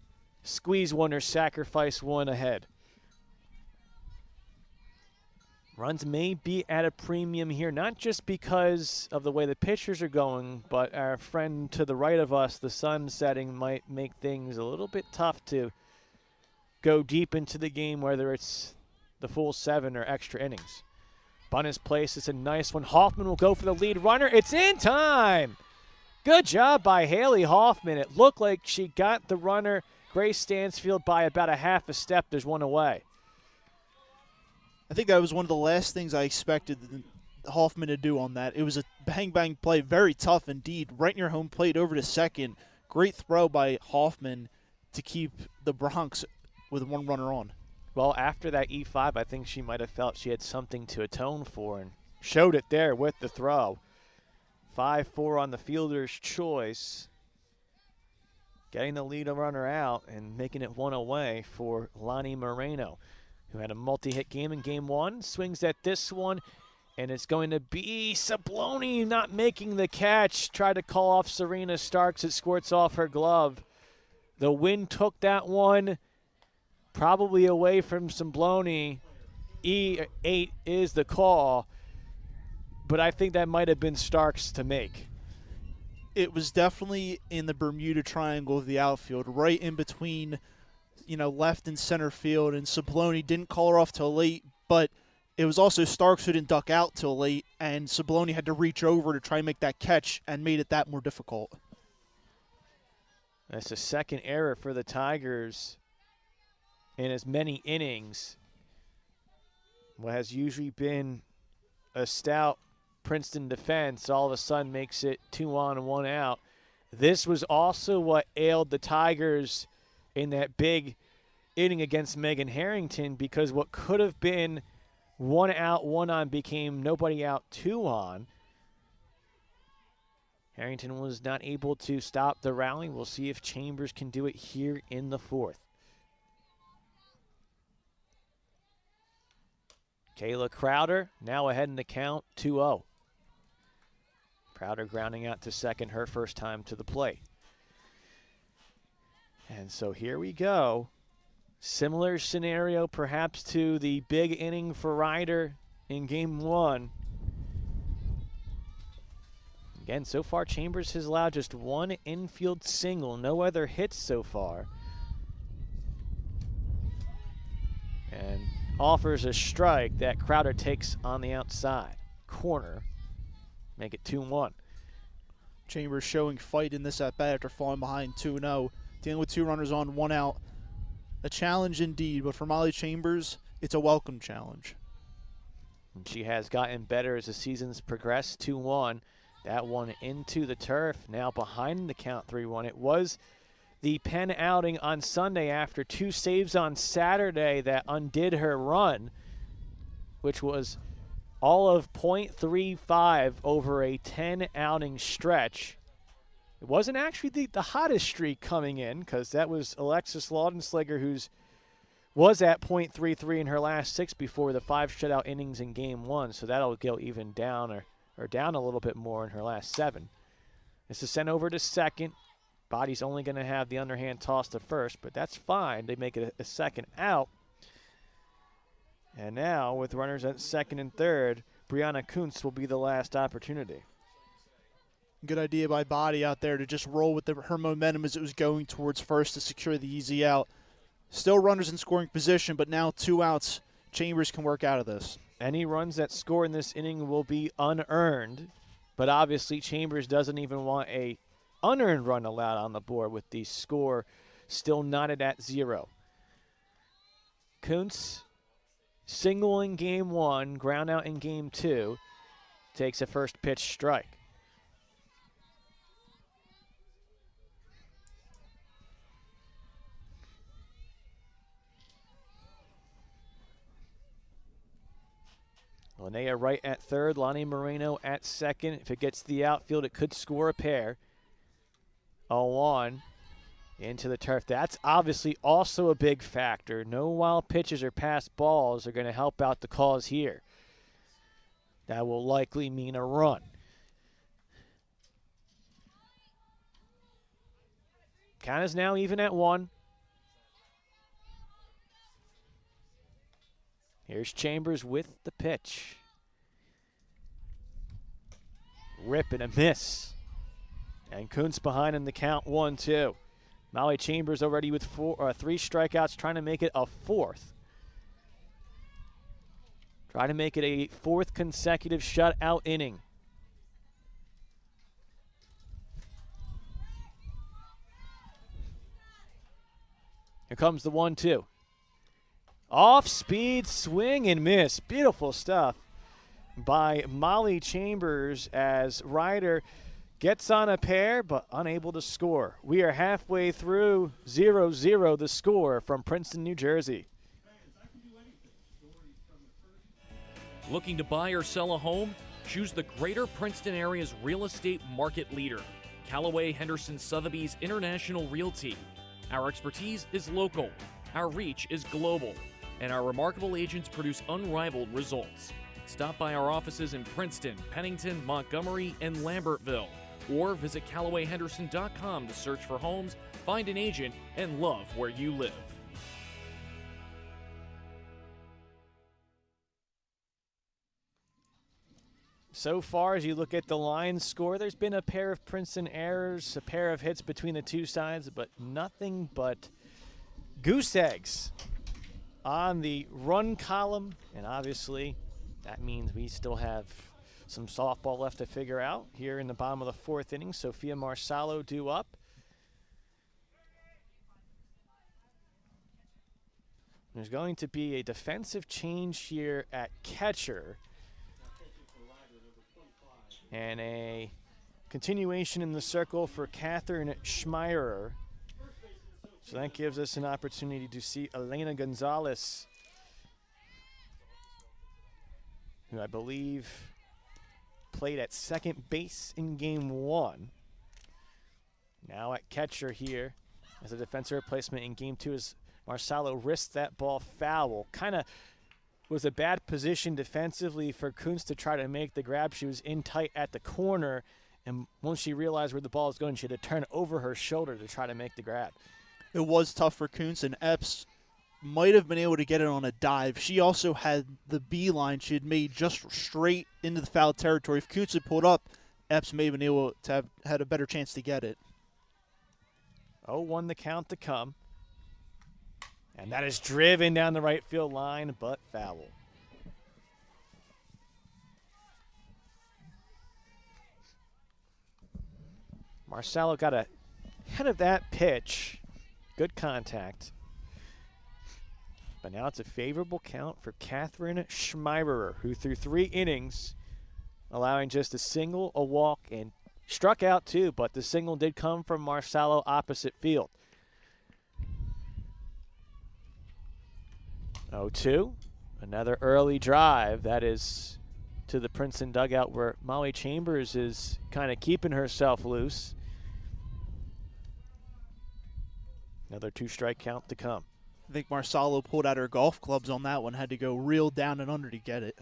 squeeze one or sacrifice one ahead. Runs may be at a premium here, not just because of the way the pitchers are going, but our friend to the right of us, the sun setting, might make things a little bit tough to go deep into the game, whether it's the full 7 or extra innings. Bunt is placed. It's a nice one. Hoffman will go for the lead runner. It's in time. Good job by Haley Hoffman. It looked like she got the runner, Grace Stansfield, by about a half a step. There's one away. I think that was one of the last things I expected Hoffman to do on that. It was a bang-bang play, very tough indeed. Right in your home plate over to second. Great throw by Hoffman to keep the Bronx with 1 runner on. Well, after that E5, I think she might have felt she had something to atone for and showed it there with the throw. 5-4 on the fielder's choice. Getting the lead runner out and making it 1 away for Lonnie Moreno, who had a multi-hit game in Game 1. Swings at this one, and it's going to be Sabloni not making the catch. Tried to call off Serena Starks. It squirts off her glove. The wind took that one probably away from Sabloni. E8 is the call, but I think that might have been Starks to make. It was definitely in the Bermuda Triangle of the outfield, right in between, left and center field, and Sabloni didn't call her off till late, but it was also Starks who didn't duck out till late, and Sabloni had to reach over to try and make that catch and made it that more difficult. That's the second error for the Tigers in as many innings. What has usually been a stout Princeton defense all of a sudden makes it 2 on and 1 out. This was also what ailed the Tigers in that big inning against Megan Harrington, because what could have been 1 out, 1 on became nobody out, 2 on. Harrington was not able to stop the rally. We'll see if Chambers can do it here in the 4th. Kayla Crowder now ahead in the count, 2-0. Crowder grounding out to second, her first time to the plate. And so here we go. Similar scenario perhaps to the big inning for Ryder in Game 1. Again, so far Chambers has allowed just 1 infield single, no other hits so far. And offers a strike that Crowder takes on the outside corner. Make it 2-1. Chambers showing fight in this at-bat after falling behind 2-0. Dealing with 2 runners on, 1 out. A challenge indeed, but for Molly Chambers, it's a welcome challenge. And she has gotten better as the season's progressed. 2-1. That one into the turf, now behind the count 3-1. It was the Penn outing on Sunday after 2 saves on Saturday that undid her run. which was all of .35 over a 10-outing stretch. It wasn't actually the hottest streak coming in, because that was Alexis Laudenslager, who's was at .33 in her last 6 before the 5 shutout innings in Game 1, so that'll go even down or down a little bit more in her last 7. This is sent over to second. Body's only going to have the underhand toss to first, but that's fine. They make it a second out. And now, with runners at second and third, Brianna Kuntz will be the last opportunity. Good idea by Body out there to just roll with her momentum as it was going towards first to secure the easy out. Still runners in scoring position, but now 2 outs. Chambers can work out of this. Any runs that score in this inning will be unearned, but obviously Chambers doesn't even want a unearned run allowed on the board with the score still knotted at 0. Kuntz, single in Game 1, ground out in Game 2, takes a first pitch strike. Linnea Wright at third, Lonnie Moreno at second. If it gets to the outfield, it could score a pair. 0-1 into the turf. That's obviously also a big factor. No wild pitches or pass balls are going to help out the cause here. That will likely mean a run. Count is now even at 1. Here's Chambers with the pitch. Rip and a miss. And Kuntz behind in the count, 1-2. Molly Chambers already with 3 strikeouts, trying to make it a 4th. Try to make it a 4th consecutive shutout inning. Here comes the 1-2. Off-speed swing and miss. Beautiful stuff by Molly Chambers as Ryder gets on a pair but unable to score. We are halfway through 0-0 the score from Princeton, New Jersey. Looking to buy or sell a home? Choose the Greater Princeton area's real estate market leader, Callaway Henderson Sotheby's International Realty. Our expertise is local, our reach is global, and our remarkable agents produce unrivaled results. Stop by our offices in Princeton, Pennington, Montgomery, and Lambertville, or visit CallawayHenderson.com to search for homes, find an agent, and love where you live. So far, as you look at the line score, there's been a pair of Princeton errors, a pair of hits between the two sides, but nothing but goose eggs on the run column. And obviously, that means we still have some softball left to figure out here in the bottom of the 4th inning. Sophia Marsalo due up. There's going to be a defensive change here at catcher. And a continuation in the circle for Catherine Schmeierer. So that gives us an opportunity to see Elena Gonzalez, who I believe played at second base in Game 1. Now at catcher here as a defensive replacement in Game 2 as Marsalo risked that ball foul. Kind of was a bad position defensively for Kuntz to try to make the grab. She was in tight at the corner, and once she realized where the ball was going, she had to turn over her shoulder to try to make the grab. It was tough for Kuntz, and Epps might have been able to get it on a dive. She also had the beeline she had made just straight into the foul territory. If Kuntz had pulled up, Epps may have been able to have had a better chance to get it. 0-1 the count to come. And that is driven down the right field line, but foul. Marsalo got ahead of that pitch. Good contact. But now it's a favorable count for Catherine Schmeierer, who threw 3 innings, allowing just a single, a walk, and struck out 2, but the single did come from Marsalo opposite field. 0-2, Another early drive. That is to the Princeton dugout where Molly Chambers is kind of keeping herself loose. Another 2-strike count to come. I think Marsalo pulled out her golf clubs on that one, had to go real down and under to get it.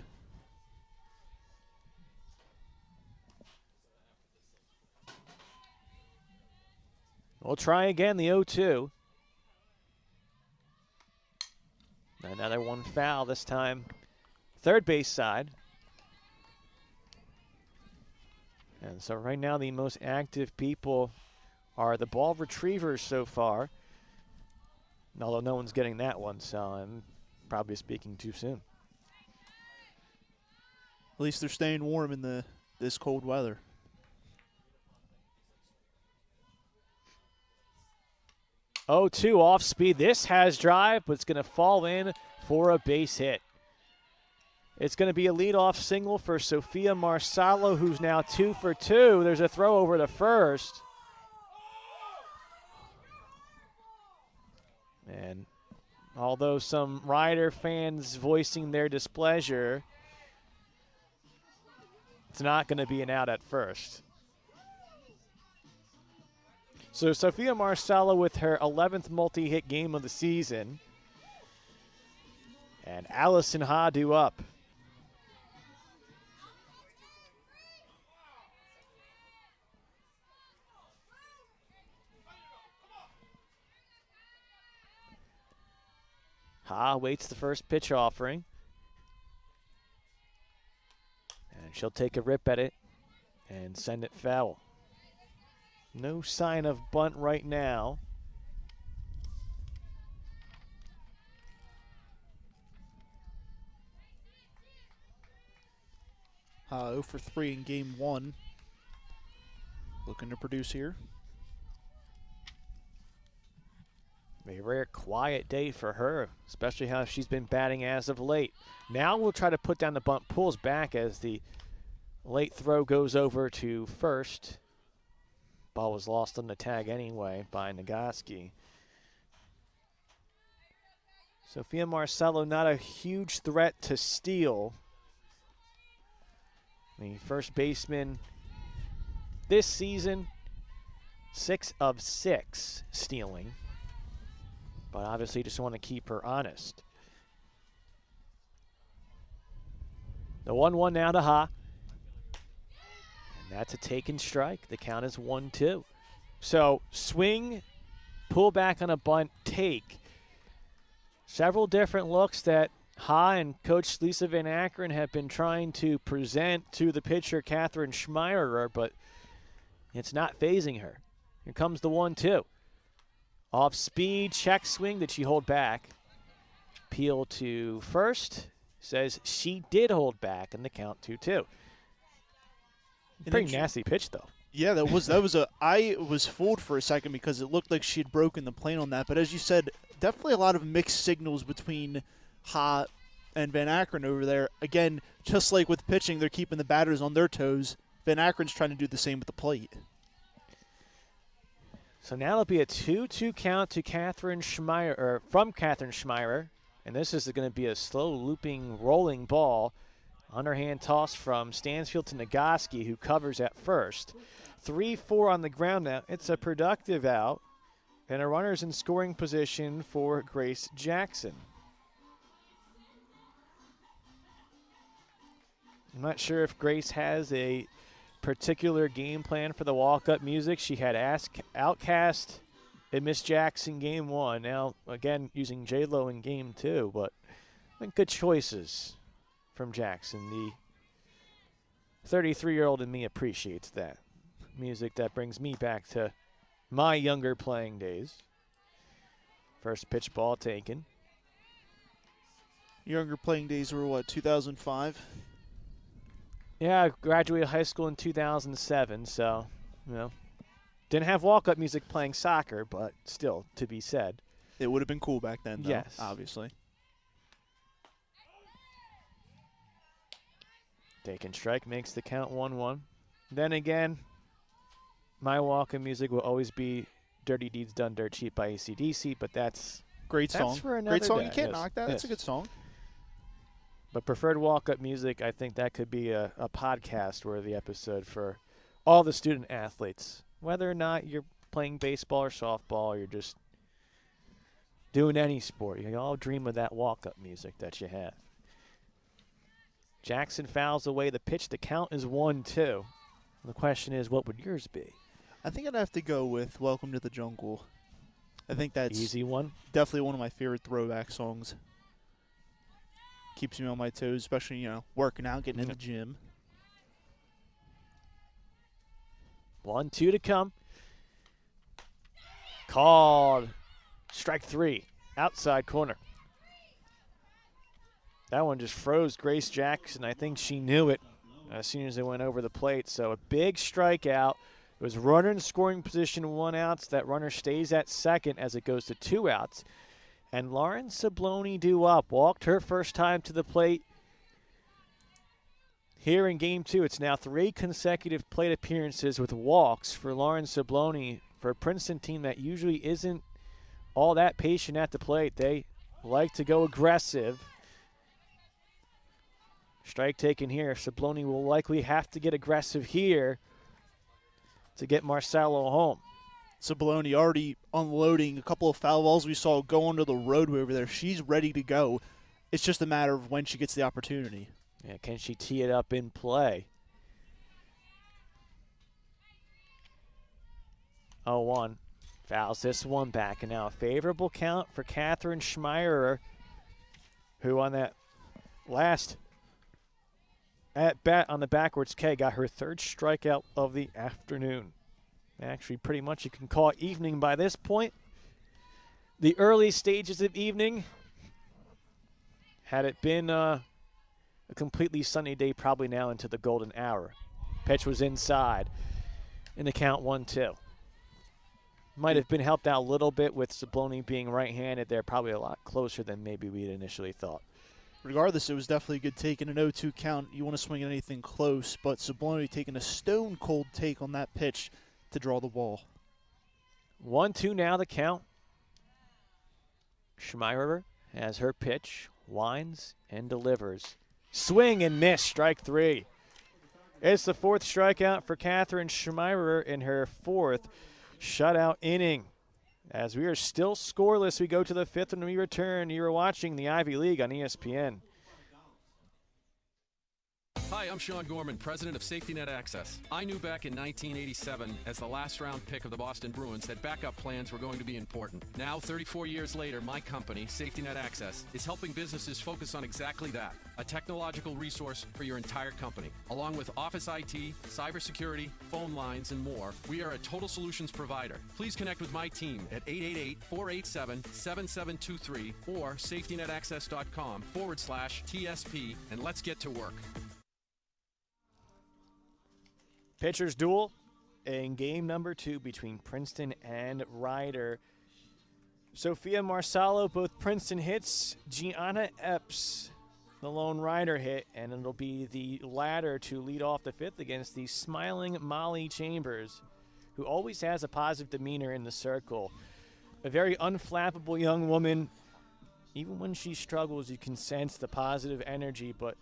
We'll try again, the 0-2. Another one foul, this time third base side. And so right now the most active people are the ball retrievers so far. Although no one's getting that one, so I'm probably speaking too soon. At least they're staying warm in this cold weather. Oh, 2 off speed. This has drive, but it's going to fall in for a base hit. It's going to be a leadoff single for Sophia Marsalo, who's now 2 for 2. There's a throw over to first. And although some Ryder fans voicing their displeasure, it's not going to be an out at first. So Sophia Marsalo with her 11th multi-hit game of the season. And Allison Ha due up. Ha waits the first pitch offering. And she'll take a rip at it and send it foul. No sign of bunt right now. Ha 0 for 3 in game 1. Looking to produce here. A rare quiet day for her, especially how she's been batting as of late. Now we'll try to put down the bunt, pulls back as the late throw goes over to first. Ball was lost on the tag anyway by Nagoski. Sophia Marsalo not a huge threat to steal. The first baseman this season, 6 of 6 stealing. But obviously just want to keep her honest. The 1-1 now to Ha. And that's a taken strike. The count is 1-2. So swing, pull back on a bunt, take. Several different looks that Ha and Coach Lisa Van Akkeren have been trying to present to the pitcher, Catherine Schmeierer, but it's not phasing her. Here comes the 1-2. Off speed, check swing. Did she hold back? Peel to first. Says she did hold back, and the count 2-2. Pretty nasty pitch, though. Yeah, I was fooled for a second because it looked like she had broken the plane on that. But as you said, definitely a lot of mixed signals between Ha and Van Akkeren over there. Again, just like with pitching, they're keeping the batters on their toes. Van Akkeren's trying to do the same with the plate. So now it'll be a 2-2 count to Catherine Schmeierer, or from Catherine Schmeierer. And this is going to be a slow looping, rolling ball. Underhand toss from Stansfield to Nagoski, who covers at first. 3-4 on the ground now. It's a productive out. And a runner's in scoring position for Grace Jackson. I'm not sure if Grace has a particular game plan for the walk-up music. She had Outcast and Miss Jackson game 1. Now, again, using J-Lo in game 2, but I think good choices from Jackson. The 33-year-old in me appreciates that. Music that brings me back to my younger playing days. First pitch ball taken. Younger playing days were what, 2005? Yeah, I graduated high school in 2007, so, didn't have walk-up music playing soccer, but still, to be said. It would have been cool back then, though, yes, obviously. Taken strike makes the count 1-1. Then again, my walk-up music will always be Dirty Deeds Done Dirt Cheap by AC/DC, but that's great song. for another great song. day. You can't Yes. knock that. Yes. That's a good song. But preferred walk-up music, I think that could be a podcast-worthy episode for all the student athletes. Whether or not you're playing baseball or softball, or you're just doing any sport, you all dream of that walk-up music that you have. Jackson fouls away the pitch. The count is 1-2. The question is, what would yours be? I think I'd have to go with Welcome to the Jungle. I think that's easy one. Definitely one of my favorite throwback songs. Keeps me on my toes, especially, working out, getting in the gym. 1-2 to come. Called strike 3, outside corner. That one just froze Grace Jackson. I think she knew it as soon as it went over the plate. So a big strikeout. It was runner in scoring position, 1 out. That runner stays at second as it goes to 2 outs. And Lauren Sabloni due up. Walked her first time to the plate. Here in Game 2, it's now 3 consecutive plate appearances with walks for Lauren Sabloni, for a Princeton team that usually isn't all that patient at the plate. They like to go aggressive. Strike taken here. Sabloni will likely have to get aggressive here to get Marcelo home. Sabloni already unloading a couple of foul balls we saw go under the roadway over there. She's ready to go. It's just a matter of when she gets the opportunity. Yeah, can she tee it up in play? 0-1. Fouls this one back. And now a favorable count for Catherine Schmeierer, who on that last at bat on the backwards K got her 3rd strikeout of the afternoon. Actually, pretty much you can call it evening by this point. The early stages of evening. Had it been a completely sunny day, probably now into the golden hour. Pitch was inside in the count 1-2. Might have been helped out a little bit with Sabloni being right-handed there, probably a lot closer than maybe we'd initially thought. Regardless, it was definitely a good take in an 0-2 count. You want to swing at anything close, but Sabloni taking a stone-cold take on that pitch to draw the ball. 1-2 now the count. Schmeierer has her pitch, winds and delivers. Swing and miss, strike 3. It's the 4th strikeout for Catherine Schmeierer in her 4th shutout inning. As we are still scoreless, we go to the 5th and we return. You're watching the Ivy League on ESPN. Hi, I'm Sean Gorman, president of Safety Net Access. I knew back in 1987, as the last round pick of the Boston Bruins, that backup plans were going to be important. Now, 34 years later, my company, Safety Net Access, is helping businesses focus on exactly that, a technological resource for your entire company. Along with office IT, cybersecurity, phone lines, and more, we are a total solutions provider. Please connect with my team at 888-487-7723 or safetynetaccess.com/TSP, and let's get to work. Pitchers duel in game number 2 between Princeton and Ryder. Sophia Marsalo, both Princeton hits. Gianna Epps, the lone Ryder hit, and it'll be the latter to lead off the 5th against the smiling Molly Chambers, who always has a positive demeanor in the circle. A very unflappable young woman. Even when she struggles, you can sense the positive energy, but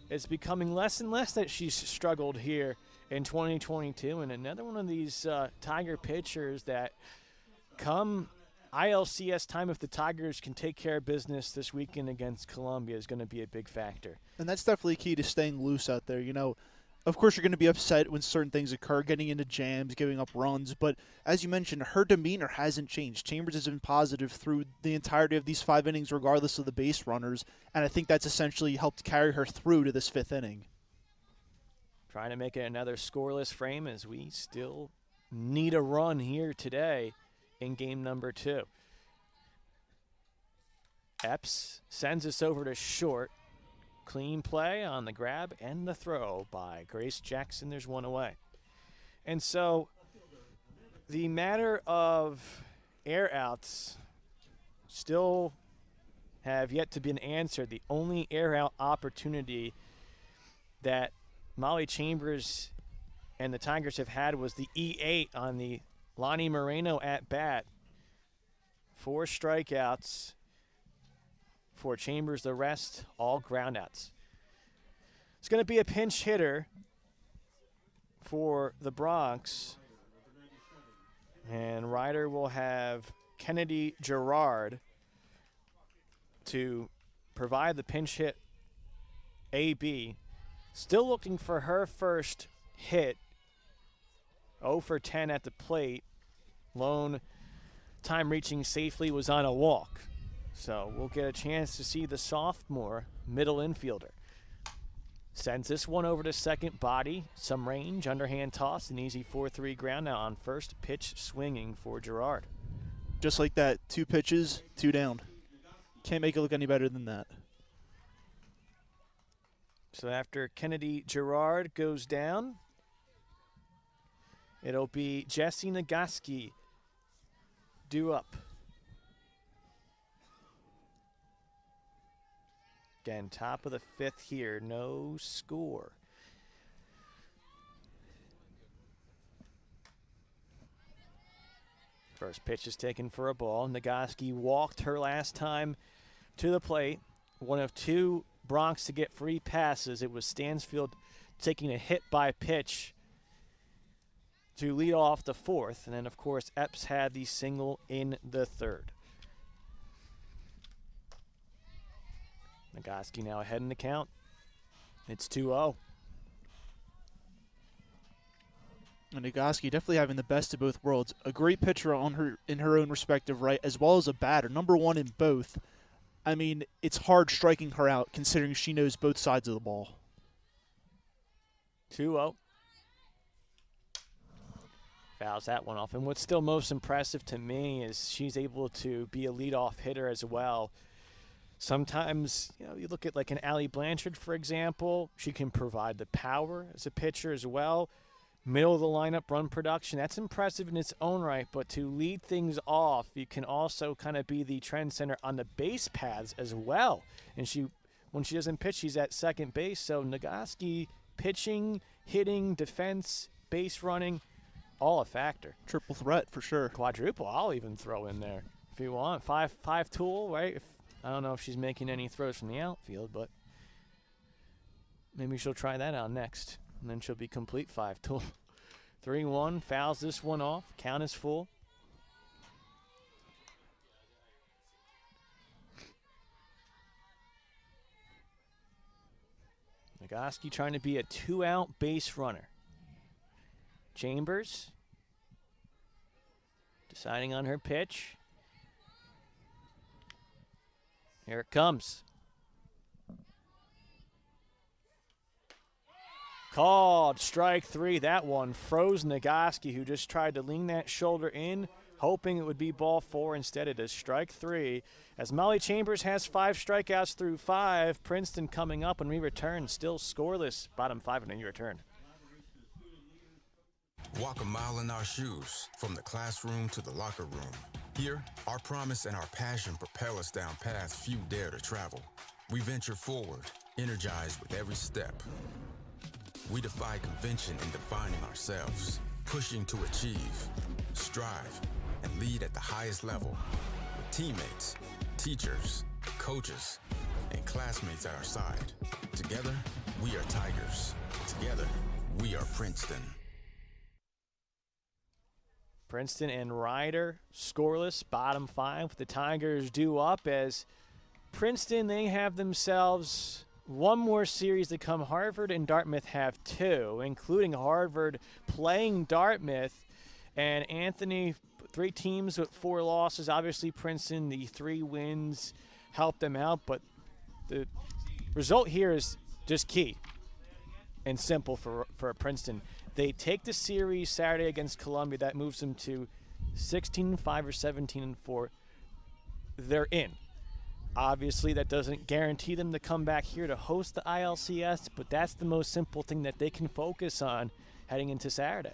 it's becoming less and less that she's struggled here in 2022. And another one of these Tiger pitchers that come ILCS time, if the Tigers can take care of business this weekend against Columbia, is going to be a big factor. And that's definitely key to staying loose out there. Of course, you're going to be upset when certain things occur, getting into jams, giving up runs. But as you mentioned, her demeanor hasn't changed. Chambers has been positive through the entirety of these 5 innings, regardless of the base runners. And I think that's essentially helped carry her through to this 5th inning. Trying to make it another scoreless frame as we still need a run here today in game number 2. Epps sends us over to short. Clean play on the grab and the throw by Grace Jackson. There's one away. And so the matter of air outs still have yet to be answered. The only air out opportunity that Molly Chambers and the Tigers have had was the E8 on the Lonnie Moreno at bat. 4 strikeouts for Chambers, the rest all groundouts. It's going to be a pinch hitter for the Bronx. And Ryder will have Kennedy Gerard to provide the pinch hit AB. Still looking for her first hit. 0 for 10 at the plate. Lone time reaching safely was on a walk. So we'll get a chance to see the sophomore middle infielder. Sends this one over to second body. Some range, underhand toss, an easy 4-3 ground. Now on first, pitch swinging for Gerard. Just like that, 2 pitches, 2 down. Can't make it look any better than that. So after Kennedy Gerard goes down, it'll be Jesse Nagaski due up. Again, top of the 5th here, no score. First pitch is taken for a ball. Nagaski walked her last time to the plate. One of 2 Bronx to get free passes. It was Stansfield taking a hit by pitch to lead off the 4th. And then, of course, Epps had the single in the 3rd. Nagaski now ahead in the count. It's 2-0. And Nagaski definitely having the best of both worlds. A great pitcher in her own respective right, as well as a batter. Number 1 in both. I mean, it's hard striking her out considering she knows both sides of the ball. 2-0. Fouls that one off. And what's still most impressive to me is she's able to be a leadoff hitter as well. Sometimes, you look at like an Allie Blanchard, for example. She can provide the power as a pitcher as well. Middle of the lineup run production, that's impressive in its own right, but to lead things off, you can also kind of be the trend center on the base paths as well. And when she doesn't pitch, she's at second base. So Nagaski pitching, hitting, defense, base running, all a factor. Triple threat for sure. Quadruple, I'll even throw in there if you want. Five tool, right? I don't know if she's making any throws from the outfield, but maybe she'll try that out next. And then she'll be complete 5 tool. 3-1, fouls this one off. Count is full. Nagaski trying to be a 2-out base runner. Chambers deciding on her pitch. Here it comes. Called strike 3. That one froze Nagaski, who just tried to lean that shoulder in, hoping it would be ball 4. Instead, it is strike 3. As Molly Chambers has 5 strikeouts through 5, Princeton coming up when we return, still scoreless. Bottom 5 when you return. Walk a mile in our shoes, from the classroom to the locker room. Here, our promise and our passion propel us down paths few dare to travel. We venture forward, energized with every step. We defy convention in defining ourselves, pushing to achieve, strive, and lead at the highest level. With teammates, teachers, coaches, and classmates at our side. Together, we are Tigers. Together, we are Princeton. Princeton and Ryder scoreless, bottom 5 with the Tigers due up. As Princeton, they have themselves one more series to come. Harvard and Dartmouth have 2, including Harvard playing Dartmouth. And Anthony, 3 teams with 4 losses. Obviously, Princeton, the 3 wins helped them out, but the result here is just key and simple for Princeton. They take the series Saturday against Columbia. That moves them to 16-5 or 17-4. They're in. Obviously, that doesn't guarantee them to come back here to host the ILCS, but that's the most simple thing that they can focus on heading into Saturday.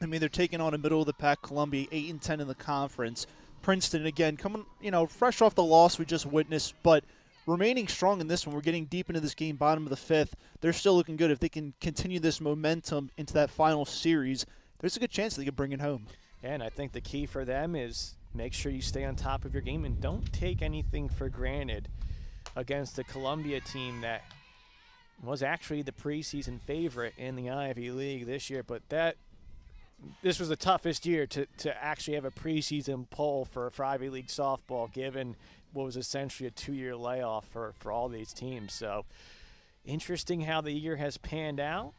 I mean, they're taking on a middle-of-the-pack Columbia, 8-10 in the conference. Princeton, again, coming, fresh off the loss we just witnessed, but remaining strong in this one. We're getting deep into this game, bottom of the 5th. They're still looking good. If they can continue this momentum into that final series, there's a good chance they can bring it home. And I think the key for them is make sure you stay on top of your game and don't take anything for granted against the Columbia team that Was actually the preseason favorite in the Ivy League this year, but this was the toughest year to actually have a preseason poll for Ivy League softball, given what was essentially a 2-year layoff for all these teams. So interesting how the year has panned out.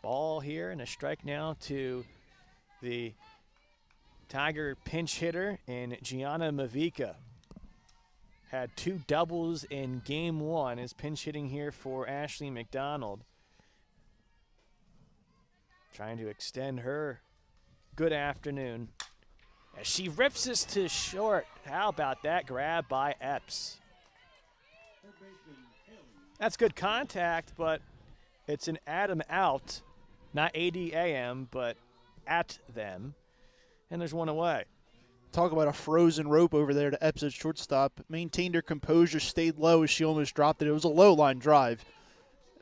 Ball here and a strike now to the Tiger pinch hitter in Gianna Mavica. Had 2 doubles in game 1, is pinch hitting here for Ashley McDonald. Trying to extend her good afternoon. As she rips this to short. How about that grab by Epps? That's good contact, but it's an Adam out. Not ADAM, but at them. And there's one away. Talk about a frozen rope over there to Epps at shortstop. Maintained her composure, stayed low as she almost dropped it. It was a low line drive.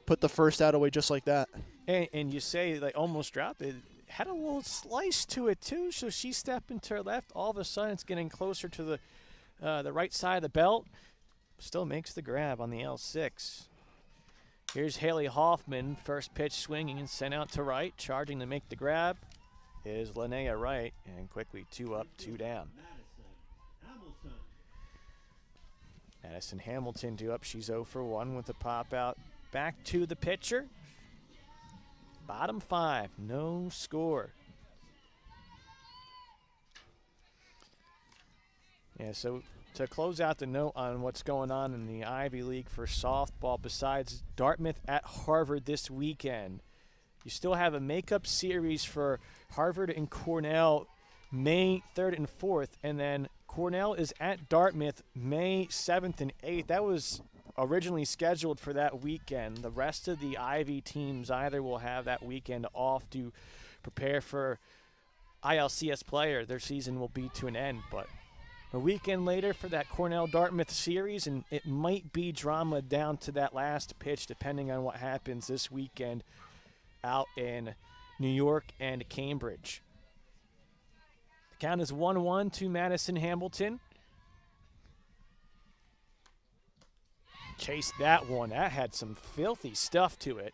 Put the first out away just like that. And you say they almost dropped it. Had a little slice to it too, so she stepped into her left. All of a sudden it's getting closer to the right side of the belt. Still makes the grab on the L6. Here's Haley Hoffman, first pitch swinging and sent out to right. Charging to make the grab is Linnea Wright, and quickly 2 up, 2 down. Madison Hamilton 2 up. She's 0 for 1 with a pop out. Back to the pitcher. Bottom 5, no score. Yeah, so to close out the note on what's going on in the Ivy League for softball, besides Dartmouth at Harvard this weekend, you still have a makeup series for Harvard and Cornell May 3rd and 4th, and then Cornell is at Dartmouth May 7th and 8th. That was originally scheduled for that weekend. The rest of the Ivy teams either will have that weekend off to prepare for ILCS play, or their season will be to an end. But a weekend later for that Cornell-Dartmouth series, and it might be drama down to that last pitch depending on what happens this weekend out in New York and Cambridge. The count is 1-1 to Madison Hamilton. Chased that one. That had some filthy stuff to it.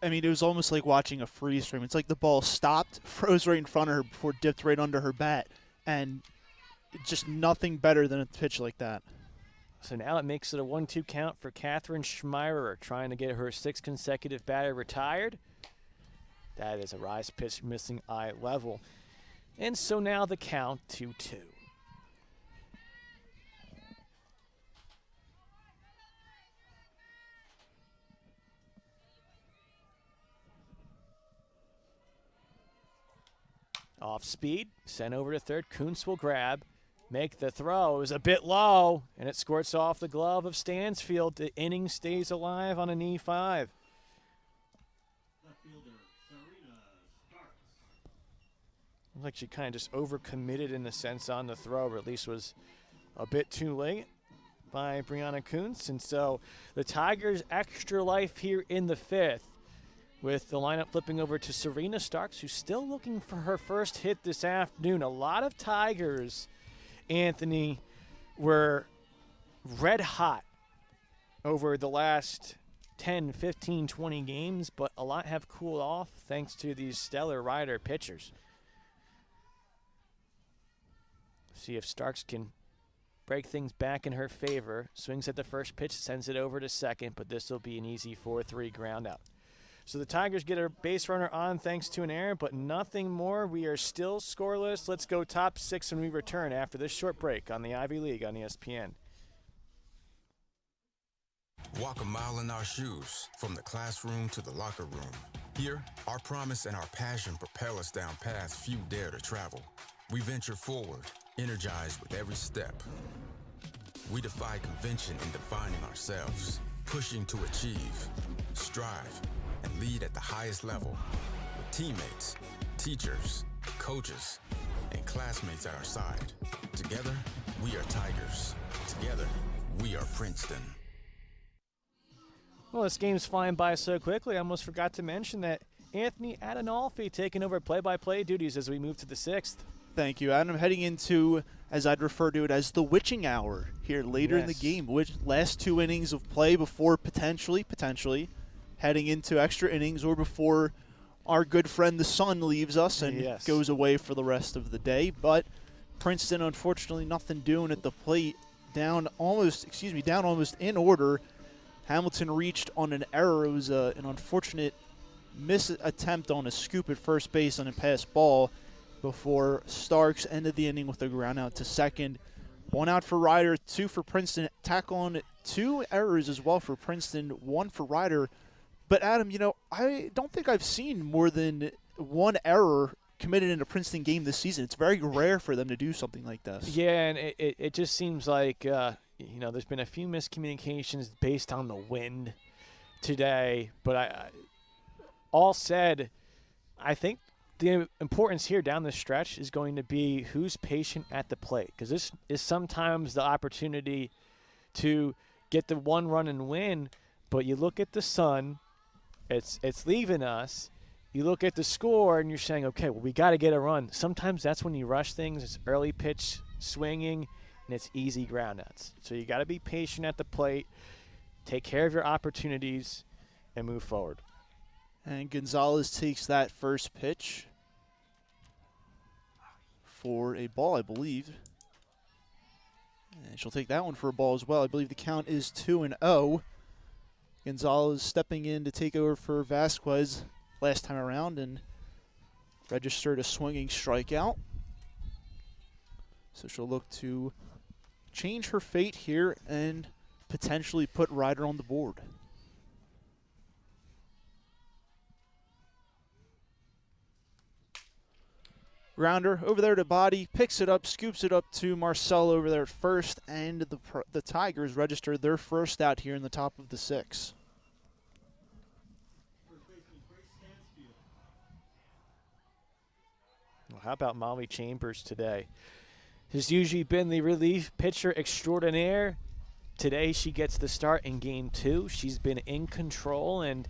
I mean, it was almost like watching a freeze frame. It's like the ball stopped, froze right in front of her before it dipped right under her bat, and just nothing better than a pitch like that. So now it makes it a 1-2 count for Catherine Schmeirer, trying to get her 6th consecutive batter retired. That is a rise pitch missing eye level. And so now the count 2-2. Off speed, sent over to third. Kuntz will grab, make the throw. It was a bit low, and it squirts off the glove of Stansfield. The inning stays alive on an E5. Looks like she kind of just overcommitted in the sense on the throw, or at least was a bit too late by Brianna Kuntz. And so the Tigers extra life here in the 5th, with the lineup flipping over to Serena Starks, who's still looking for her first hit this afternoon. A lot of Tigers, Anthony, were red hot over the last 10, 15, 20 games, but a lot have cooled off thanks to these stellar Ryder pitchers. See if Starks can break things back in her favor. Swings at the first pitch, sends it over to second, but this will be an easy 4-3 ground out. So the Tigers get a base runner on thanks to an error, but nothing more. We are still scoreless. Let's go top 6 when we return after this short break on the Ivy League on ESPN. Walk a mile in our shoes, from the classroom to the locker room. Here, our promise and our passion propel us down paths few dare to travel. We venture forward, energized with every step. We defy convention in defining ourselves, pushing to achieve, strive, and lead at the highest level, with teammates, teachers, coaches, and classmates at our side. Together, we are Tigers. Together, we are Princeton. Well, this game's flying by so quickly, I almost forgot to mention that Anthony Adenolfi taking over play-by-play duties as we move to the 6th. Thank you, Adam. Heading into, as I'd refer to it, as the witching hour here later in the game, which last 2 innings of play before potentially heading into extra innings, or before our good friend the sun leaves us and goes away for the rest of the day. But Princeton, unfortunately, nothing doing at the plate. Down almost in order. Hamilton reached on an error. It was an unfortunate miss attempt on a scoop at first base on a pass ball before Starks ended the inning with a ground out to second. 1 out for Ryder, 2 for Princeton. Tack on 2 errors as well for Princeton, 1 for Ryder. But Adam, I don't think I've seen more than 1 error committed in a Princeton game this season. It's very rare for them to do something like this. Yeah, and it just seems like, there's been a few miscommunications based on the wind today. But all said, I think the importance here down the stretch is going to be who's patient at the plate, because this is sometimes the opportunity to get the 1 run and win. But you look at the sun, it's leaving us. You look at the score and you're saying, okay, well, we got to get a run. Sometimes that's when you rush things. It's early pitch swinging, and it's easy groundouts. So you got to be patient at the plate, take care of your opportunities, and move forward. And Gonzalez takes that first pitch for a ball, I believe. And she'll take that one for a ball as well. I believe the count is 2-0. Gonzalez stepping in to take over for Vasquez last time around and registered a swinging strikeout. So she'll look to change her fate here and potentially put Ryder on the board. Grounder over there to Body, picks it up, scoops it up to Marcelo over there at first, and the Tigers register their first out here in the top of the 6th. Well, how about Molly Chambers today? Has usually been the relief pitcher extraordinaire. Today she gets the start in game 2. She's been in control, and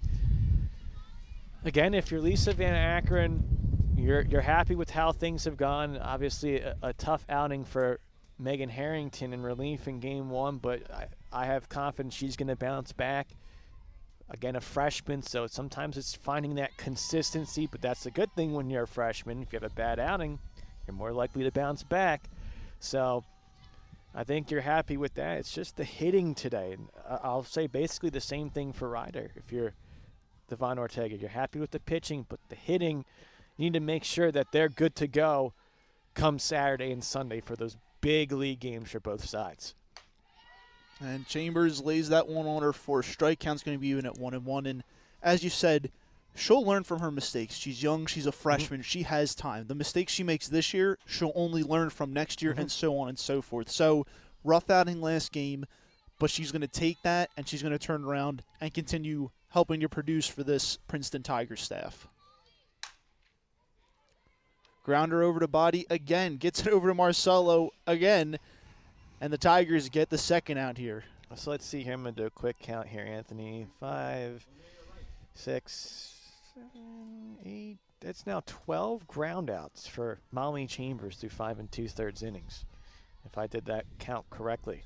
again, if you're Lisa Van Akkeren, you're happy with how things have gone. Obviously, a tough outing for Megan Harrington in relief in game 1, but I have confidence she's going to bounce back. Again, a freshman, so sometimes it's finding that consistency, but that's a good thing when you're a freshman. If you have a bad outing, you're more likely to bounce back. So I think you're happy with that. It's just the hitting today. And I'll say basically the same thing for Ryder. If you're Devon Ortega, you're happy with the pitching, but the hitting, you need to make sure that they're good to go come Saturday and Sunday for those big league games for both sides. And Chambers lays that one on her for strike. Count's going to be even at 1-1. And as you said, she'll learn from her mistakes. She's young. She's a freshman. She has time. The mistakes she makes this year, she'll only learn from next year, and so on and so forth. So rough outing last game, but she's going to take that, and she's going to turn around and continue helping to produce for this Princeton Tigers staff. Grounder over to Body again. Gets it over to Marcelo again. And the Tigers get the second out here. So let's see here. I'm going to do a quick count here, Anthony. 5, 6, 7, 8. That's now 12 groundouts for Molly Chambers through 5 2/3 innings, if I did that count correctly.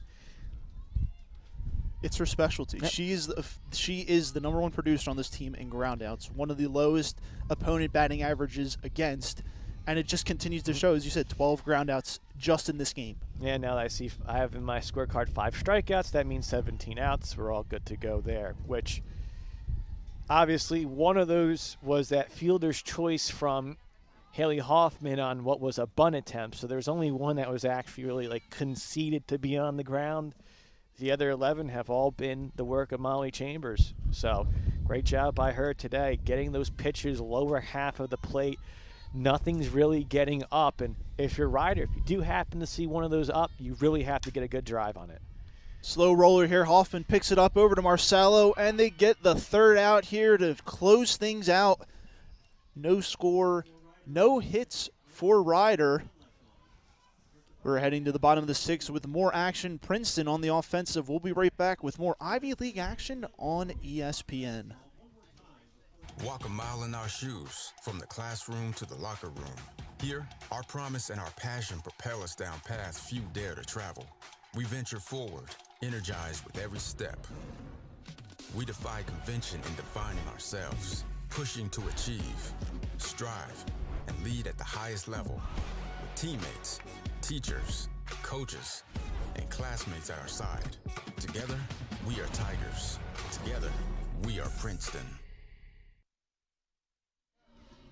It's her specialty. Yep. She is the number 1 producer on this team in groundouts, one of the lowest opponent batting averages against, and it just continues to show, as you said, 12 groundouts just in this game. Yeah, now that I see I have in my scorecard 5 strikeouts, that means 17 outs. We're all good to go there, which obviously one of those was that fielder's choice from Haley Hoffman on what was a bunt attempt. So there's only one that was actually really conceded to be on the ground. The other 11 have all been the work of Molly Chambers. So great job by her today, getting those pitches lower half of the plate. Nothing's really getting up, and if you're Ryder, if you do happen to see one of those up, you really have to get a good drive on it. Slow roller here. Hoffman picks it up over to Marcelo, and they get the third out here to close things out. No score, no hits for Ryder. We're heading to the bottom of the 6th with more action. Princeton on the offensive. We'll be right back with more Ivy League action on ESPN. Walk a mile in our shoes, from the classroom to the locker room. Here, our promise and our passion propel us down paths few dare to travel. We venture forward, energized with every step. We defy convention in defining ourselves, pushing to achieve, strive, and lead at the highest level with teammates, teachers, coaches, and classmates at our side. Together, we are Tigers. Together, we are Princeton.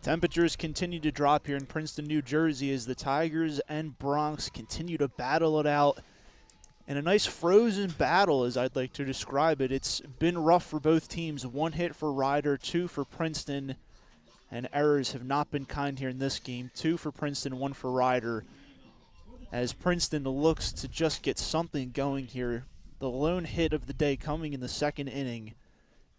Temperatures continue to drop here in Princeton, New Jersey as the Tigers and Bronx continue to battle it out in a nice frozen battle, as I'd like to describe it. It's been rough for both teams. 1 hit for Ryder, 2 for Princeton, and errors have not been kind here in this game. 2 for Princeton, 1 for Ryder, as Princeton looks to just get something going here. The lone hit of the day coming in the second inning,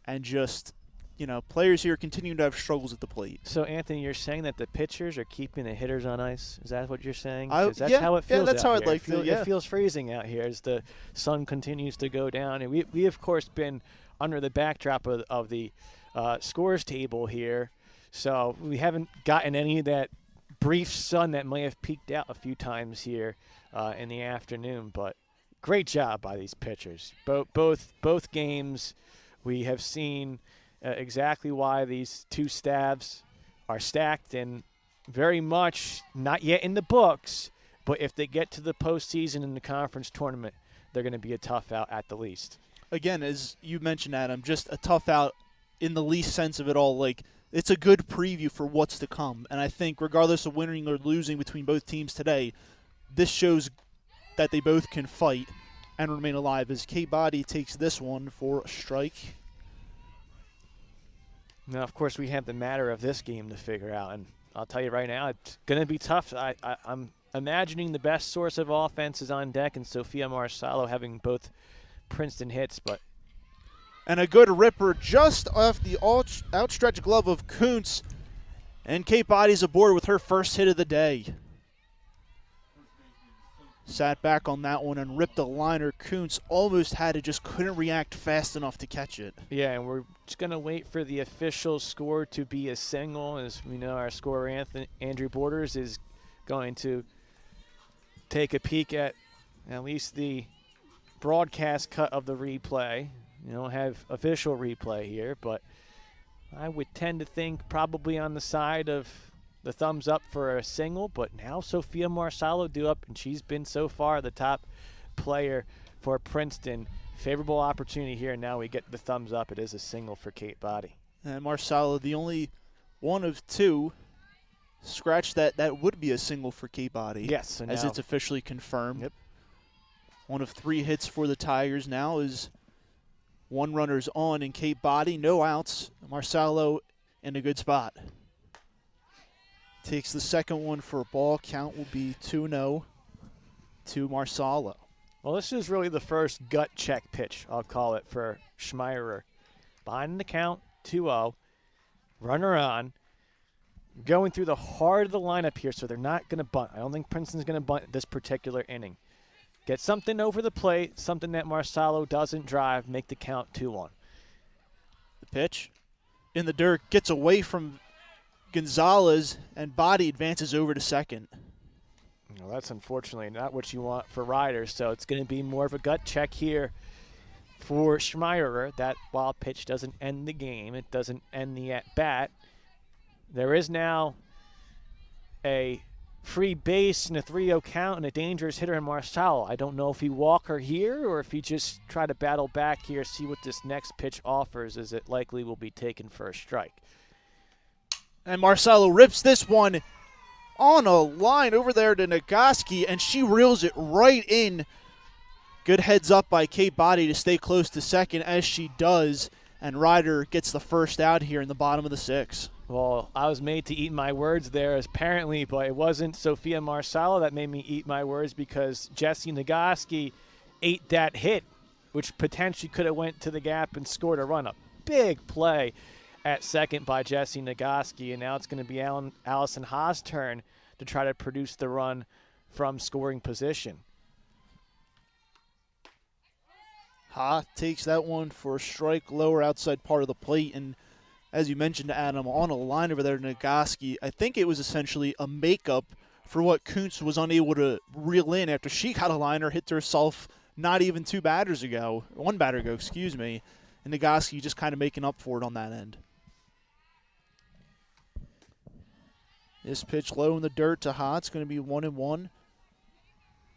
and just, you know, players here continuing to have struggles at the plate. So, Anthony, you're saying that the pitchers are keeping the hitters on ice? Is that what you're saying? That's how it feels. Yeah, that's how I'd here. like to. Yeah. It feels freezing out here as the sun continues to go down. And we of course, been under the backdrop of the scores table here. So we haven't gotten any of that brief sun that may have peeked out a few times here in the afternoon. But great job by these pitchers. Both games we have seen exactly why these two staffs are stacked and very much not yet in the books, but if they get to the postseason in the conference tournament, they're going to be a tough out at the least. Again, as you mentioned, Adam, just a tough out in the least sense of it all. Like, it's a good preview for what's to come. And I think regardless of winning or losing between both teams today, this shows that they both can fight and remain alive, as K-Body takes this one for a strike. Now, of course, we have the matter of this game to figure out, and I'll tell you right now, it's going to be tough. I'm imagining the best source of offense is on deck, and Sophia Marsalo having both Princeton hits, but. And a good ripper just off the outstretched glove of Kuntz, and Kate Body's aboard with her first hit of the day. Sat back on that one and ripped a liner. Kuntz almost had it, just couldn't react fast enough to catch it. Yeah, and we're just going to wait for the official score to be a single. As we know, our scorer, Andrew Borders, is going to take a peek at least the broadcast cut of the replay. You don't have official replay here, but I would tend to think probably on the side of the thumbs up for a single, but now Sophia Marsalo due up, and she's been so far the top player for Princeton. Favorable opportunity here, and now we get the thumbs up. It is a single for Kate Body. And Marsalo, the only one of two, scratch that would be a single for Kate Body. Yes. So as now it's officially confirmed. Yep. One of 3 hits for the Tigers now is 1 runner's on, and Kate Body, no outs. Marsalo in a good spot. Takes the second one for a ball. Count will be 2-0 to Marsalo. Well, this is really the first gut check pitch, I'll call it, for Schmeierer. Behind the count, 2-0. Runner on. Going through the heart of the lineup here, so they're not going to bunt. I don't think Princeton's going to bunt this particular inning. Get something over the plate, something that Marsalo doesn't drive, make the count 2-1. The pitch in the dirt, gets away from Gonzalez, and Body advances over to second. Well, that's unfortunately not what you want for Ryder, so it's going to be more of a gut check here for Schmeierer. That wild pitch doesn't end the game. It doesn't end the at-bat. There is now a free base and a 3-0 count and a dangerous hitter in Marsalo. I don't know if he walk her here or if he just try to battle back here, see what this next pitch offers, as it likely will be taken for a strike. And Marsalo rips this one on a line over there to Nagoski, and she reels it right in. Good heads up by Kate Body to stay close to second, as she does, and Ryder gets the first out here in the bottom of the 6th. Well, I was made to eat my words there, apparently, but it wasn't Sophia Marsalo that made me eat my words, because Jessie Nagoski ate that hit, which potentially could have went to the gap and scored a run. A big play at second by Jessie Nagoski, and now it's going to be Allison Haas' turn to try to produce the run from scoring position. Ha takes that one for a strike, lower outside part of the plate, and as you mentioned, Adam, on a line over there, Nagoski. I think it was essentially a makeup for what Kuntz was unable to reel in after she got a liner, hit herself not even one batter ago, excuse me, and Nagoski just kind of making up for it on that end. This pitch low in the dirt to Ha. It's going to be 1-1.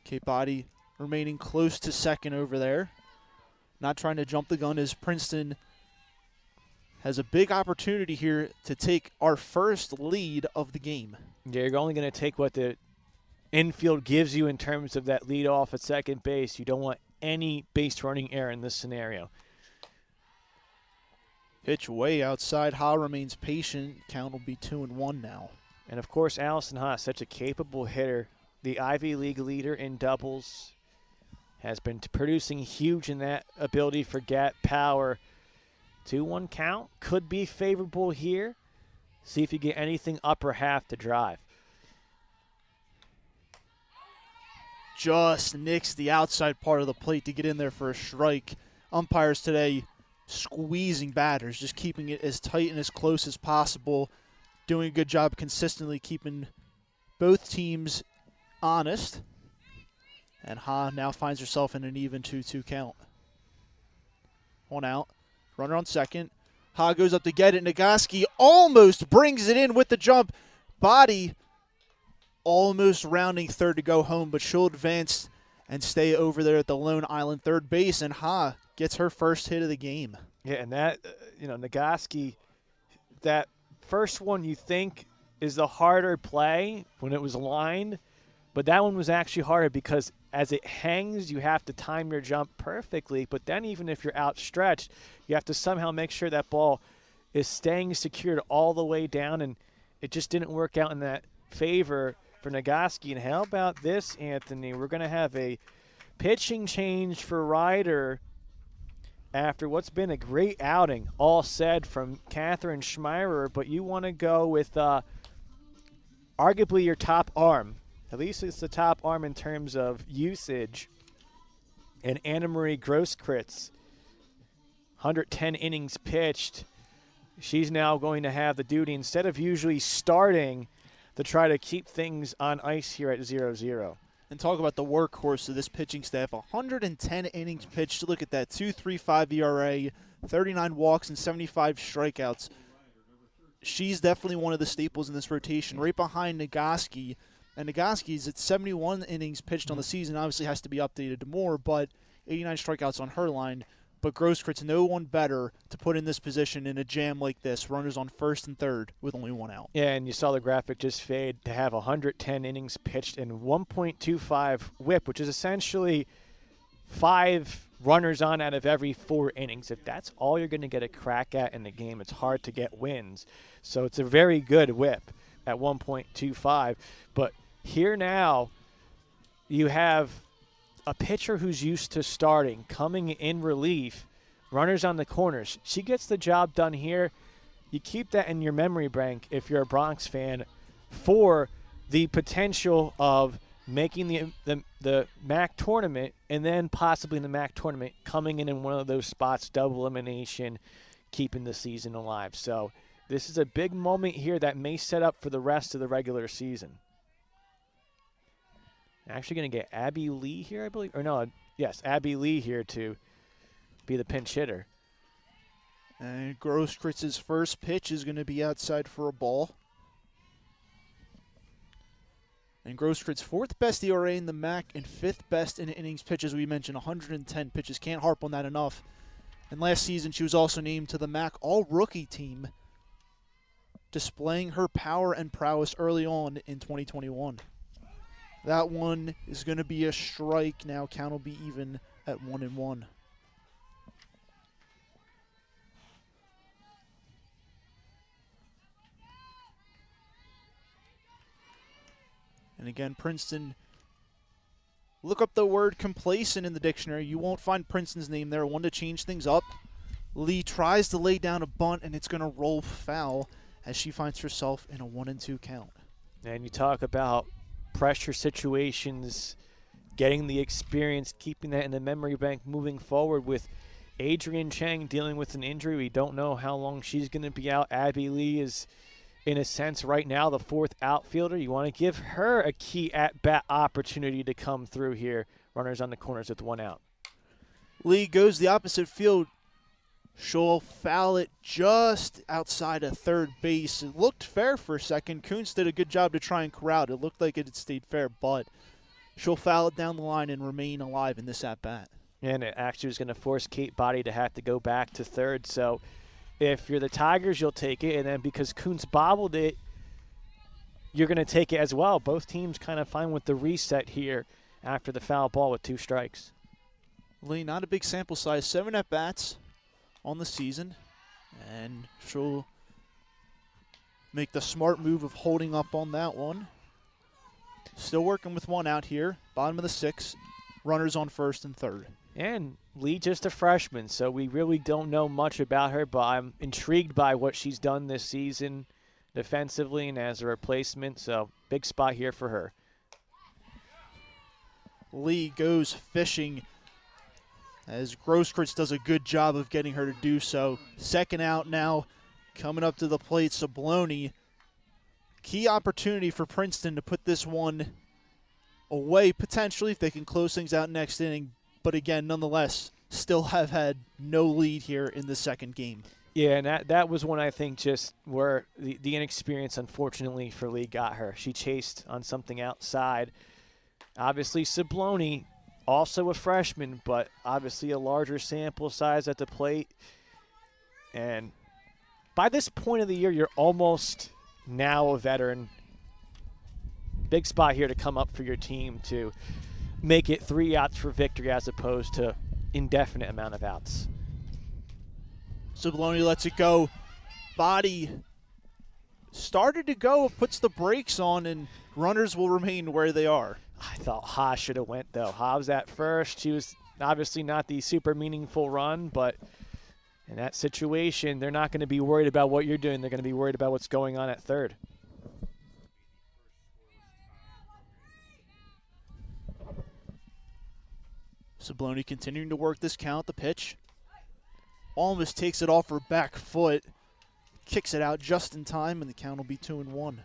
Cape Body remaining close to second over there. Not trying to jump the gun as Princeton has a big opportunity here to take our first lead of the game. Yeah, you're only going to take what the infield gives you in terms of that lead off at second base. You don't want any base running error in this scenario. Pitch way outside. Ha remains patient. Count will be 2-1 now. And, of course, Allison Ha, such a capable hitter. The Ivy League leader in doubles. Has been producing huge in that ability for gap power. 2-1 count. Could be favorable here. See if you get anything upper half to drive. Just nicks the outside part of the plate to get in there for a strike. Umpires today squeezing batters, just keeping it as tight and as close as possible. Doing a good job consistently keeping both teams honest. And Ha now finds herself in an even 2-2 count. 1 out. Runner on second. Ha goes up to get it. Nagoski almost brings it in with the jump. Body almost rounding third to go home, but she'll advance and stay over there at the Lone Island third base, and Ha gets her first hit of the game. Yeah, and that, Nagoski, that first one you think is the harder play when it was lined, but that one was actually harder because as it hangs, you have to time your jump perfectly, but then even if you're outstretched, you have to somehow make sure that ball is staying secured all the way down, and it just didn't work out in that favor for Nagoski. And how about this, Anthony? We're going to have a pitching change for Ryder after what's been a great outing, all said from Catherine Schmeirer, but you want to go with arguably your top arm. At least it's the top arm in terms of usage. And Anna Marie Grosskritz, 110 innings pitched. She's now going to have the duty, instead of usually starting, to try to keep things on ice here at 0-0. And talk about the workhorse of this pitching staff. 110 innings pitched. Look at that, 2.35 ERA, 39 walks, and 75 strikeouts. She's definitely one of the staples in this rotation, right behind Nagoski. And Nagoski's at 71 innings pitched on the season. Obviously has to be updated to more, but 89 strikeouts on her line. But Grosskritz, no one better to put in this position in a jam like this. Runners on first and third with only 1 out. Yeah, and you saw the graphic just fade to have 110 innings pitched and 1.25 whip, which is essentially 5 runners on out of every 4 innings. If that's all you're going to get a crack at in the game, it's hard to get wins. So it's a very good whip at 1.25. But here now you have a pitcher who's used to starting, coming in relief, runners on the corners. She gets the job done here. You keep that in your memory bank if you're a Bronx fan for the potential of making the MAC tournament, and then possibly in the MAC tournament coming in one of those spots, double elimination, keeping the season alive. So this is a big moment here that may set up for the rest of the regular season. Actually going to get Abby Lee here, I believe. Or no, yes, Abby Lee here to be the pinch hitter. And Grosskritz's first pitch is going to be outside for a ball. And Grosskritz's 4th best ERA in the MAC and 5th best in innings pitch, as we mentioned, 110 pitches. Can't harp on that enough. And last season, she was also named to the MAC All-Rookie team, displaying her power and prowess early on in 2021. That one is going to be a strike. Now count will be even at 1-1. And again, Princeton, look up the word complacent in the dictionary. You won't find Princeton's name there. One to change things up. Lee tries to lay down a bunt, and it's going to roll foul as she finds herself in a 1-2 count. And you talk about pressure situations, getting the experience, keeping that in the memory bank moving forward with Adrian Chang dealing with an injury. We don't know how long she's going to be out. Abby Lee is, in a sense, right now the fourth outfielder. You want to give her a key at-bat opportunity to come through here. Runners on the corners with one out. Lee goes the opposite field. She'll foul it just outside of third base. It looked fair for a second. Kuntz did a good job to try and corral it. It looked like it had stayed fair, but she'll foul it down the line and remain alive in this at-bat. And it actually was going to force Kate Body to have to go back to third. So if you're the Tigers, you'll take it. And then because Kuntz bobbled it, you're going to take it as well. Both teams kind of fine with the reset here after the foul ball with 2 strikes. Lee, not a big sample size. 7 at-bats on the season. And she'll make the smart move of holding up on that one. Still working with 1 out here. Bottom of the 6th. Runners on first and third. And Lee just a freshman, so we really don't know much about her, but I'm intrigued by what she's done this season defensively and as a replacement, so big spot here for her. Lee goes fishing as Grosskreutz does a good job of getting her to do so. Second out now, coming up to the plate, Sabloni. Key opportunity for Princeton to put this one away potentially if they can close things out next inning. But again, nonetheless, still have had no lead here in the second game. Yeah, and that was one I think just where the inexperience, unfortunately, for Lee got her. She chased on something outside. Obviously, Sabloni, also a freshman, but obviously a larger sample size at the plate. And by this point of the year, you're almost now a veteran. Big spot here to come up for your team to make it 3 outs for victory as opposed to indefinite amount of outs. Sabloni lets it go. Body started to go, puts the brakes on, and runners will remain where they are. I thought Ha should have went, though. Ha was at first. She was obviously not the super meaningful run, but in that situation, they're not going to be worried about what you're doing. They're going to be worried about what's going on at third. Sabloni continuing to work this count. The pitch almost takes it off her back foot. Kicks it out just in time, and the count will be 2-1.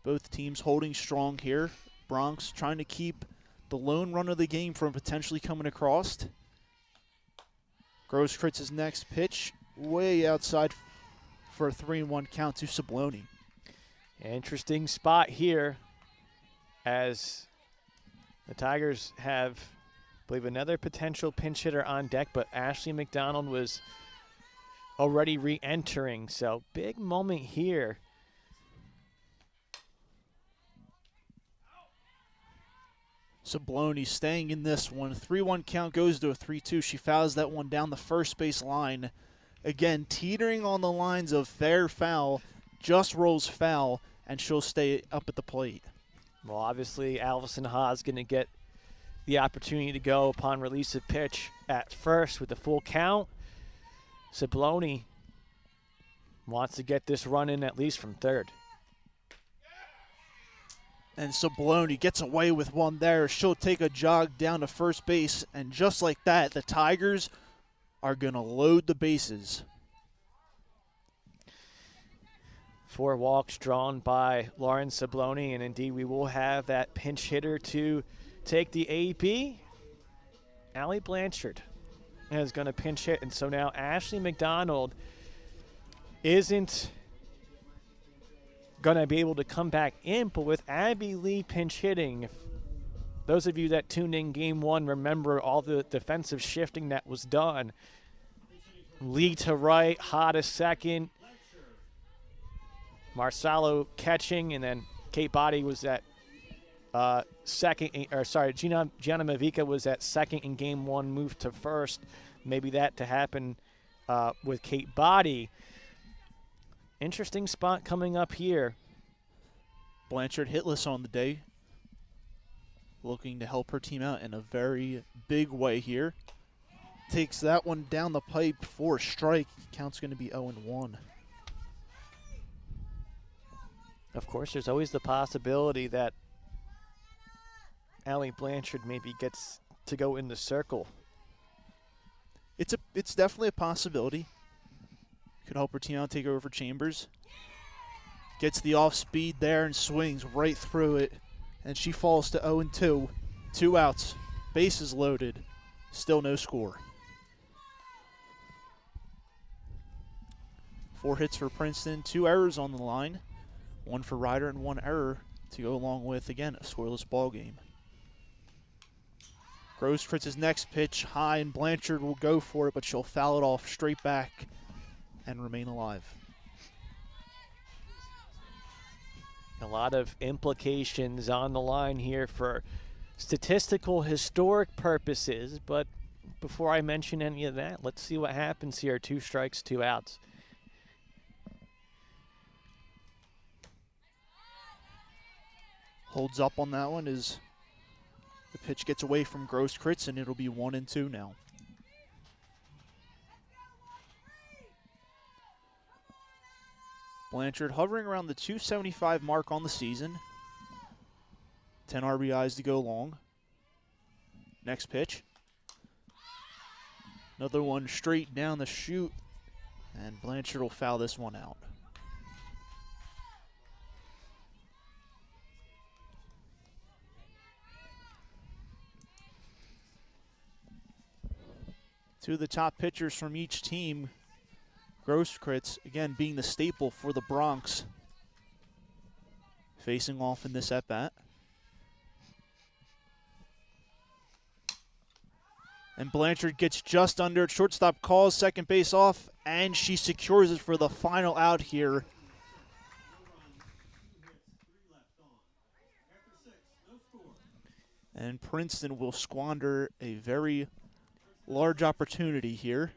Both teams holding strong here. Bronx trying to keep the lone run of the game from potentially coming across. Grosskreitz's next pitch way outside for a 3-1 count to Sabloni. Interesting spot here as the Tigers have, I believe, another potential pinch hitter on deck, but Ashley McDonald was already re-entering, so big moment here. Sabloni staying in this one. 3-1 count goes to a 3-2. She fouls that one down the first base line. Again, teetering on the lines of fair foul, just rolls foul, and she'll stay up at the plate. Well, obviously, Allison Haas going to get the opportunity to go upon release of pitch at first with the full count. Sabloni wants to get this run in at least from third. And Sabloni gets away with one there. She'll take a jog down to first base, and just like that, the Tigers are going to load the bases. 4 walks drawn by Lauren Sabloni, and indeed we will have that pinch hitter to take the AB. Allie Blanchard is going to pinch hit, and so now Ashley McDonald isn't going to be able to come back in, but with Abby Lee pinch hitting, if those of you that tuned in game 1 remember all the defensive shifting that was done. Lee to right, Ha to second, Marcelo catching, and then Kate Body was at second, or sorry, Gianna Mavica was at second in game 1, moved to first. Maybe that to happen with Kate Body. Interesting spot coming up here. Blanchard hitless on the day. Looking to help her team out in a very big way here. Takes that one down the pipe for a strike. Count's going to be 0-1. Of course, there's always the possibility that Allie Blanchard maybe gets to go in the circle. It's definitely a possibility. Could help her team out take over for Chambers. Gets the off speed there and swings right through it. And she falls to 0-2. 2 outs. Bases loaded. Still no score. 4 hits for Princeton. 2 errors on the line. 1 for Ryder and 1 error to go along with, again, a scoreless ball game. Grosskretz's next pitch high, and Blanchard will go for it, but she'll foul it off straight back and remain alive. A lot of implications on the line here for statistical, historic purposes, but before I mention any of that, let's see what happens here. 2 strikes, 2 outs. Holds up on that one as the pitch gets away from Grosskretz, and it'll be 1-2 now. Blanchard hovering around the 275 mark on the season. 10 RBIs to go long. Next pitch. Another one straight down the chute, and Blanchard will foul this one out. Two of the top pitchers from each team. Grosskretz, again, being the staple for the Bronx, facing off in this at-bat. And Blanchard gets just under it. Shortstop calls second base off, and she secures it for the final out here. And Princeton will squander a very large opportunity here.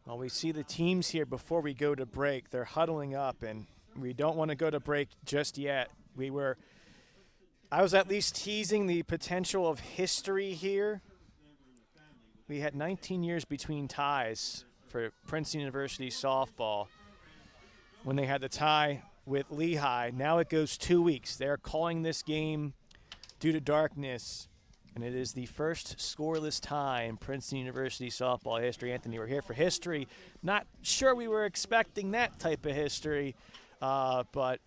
Well, we see the teams here before we go to break. They're huddling up, and we don't want to go to break just yet. I was at least teasing the potential of history here. We had 19 years between ties for Princeton University softball when they had the tie with Lehigh. Now it goes 2 weeks. They're calling this game due to darkness, and it is the first scoreless tie in Princeton University softball history. Anthony, we're here for history. Not sure we were expecting that type of history, but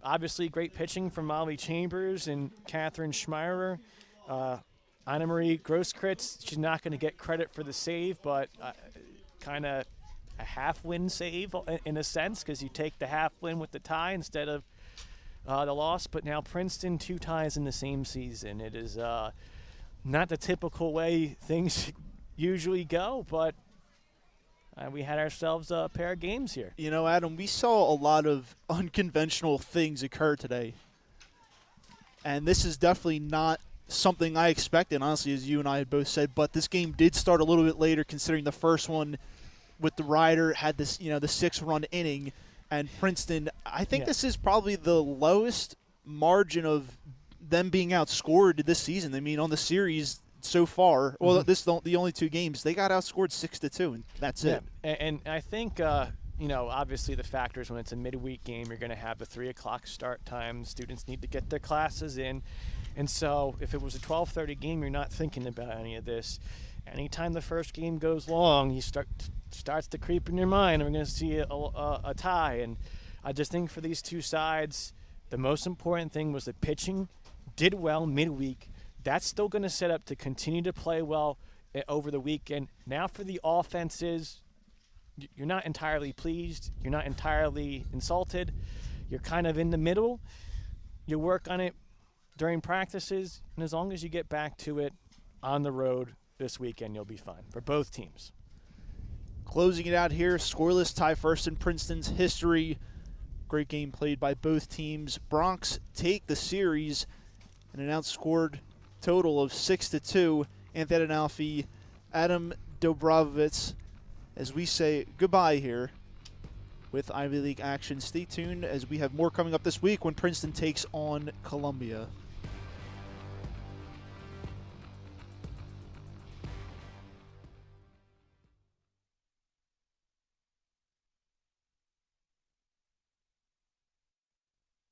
obviously great pitching from Molly Chambers and Catherine Schmeirer. Anna Marie Grosskretz, she's not going to get credit for the save, but kind of a half-win save in a sense, because you take the half-win with the tie instead of the loss. But now Princeton, 2 ties in the same season. It is not the typical way things usually go, but we had ourselves a pair of games here. You know, Adam, we saw a lot of unconventional things occur today. And this is definitely not something I expected, honestly, as you and I had both said. But this game did start a little bit later, considering the first one with the Ryder had this, the 6-run inning. And Princeton, I think this is probably the lowest margin of them being outscored this season. I mean, on the series so far, well, this is the only 2 games, they got outscored 6-2, and that's it. And I think, obviously the factors when it's a midweek game, you're going to have the 3 o'clock start time. Students need to get their classes in. And so if it was a 12:30 game, you're not thinking about any of this. Anytime the first game goes long, you starts to creep in your mind, and we're going to see a tie. And I just think for these 2 sides, the most important thing was the pitching did well midweek. That's still going to set up to continue to play well over the weekend. Now for the offenses, you're not entirely pleased. You're not entirely insulted. You're kind of in the middle. You work on it during practices, and as long as you get back to it on the road this weekend, you'll be fine for both teams. Closing it out here, scoreless tie first in Princeton's history. Great game played by both teams. Bronx take the series and an outscored total of 6-2. Anthony Adinolfi, Adam Dobrovitz, as we say goodbye here with Ivy League action. Stay tuned as we have more coming up this week when Princeton takes on Columbia.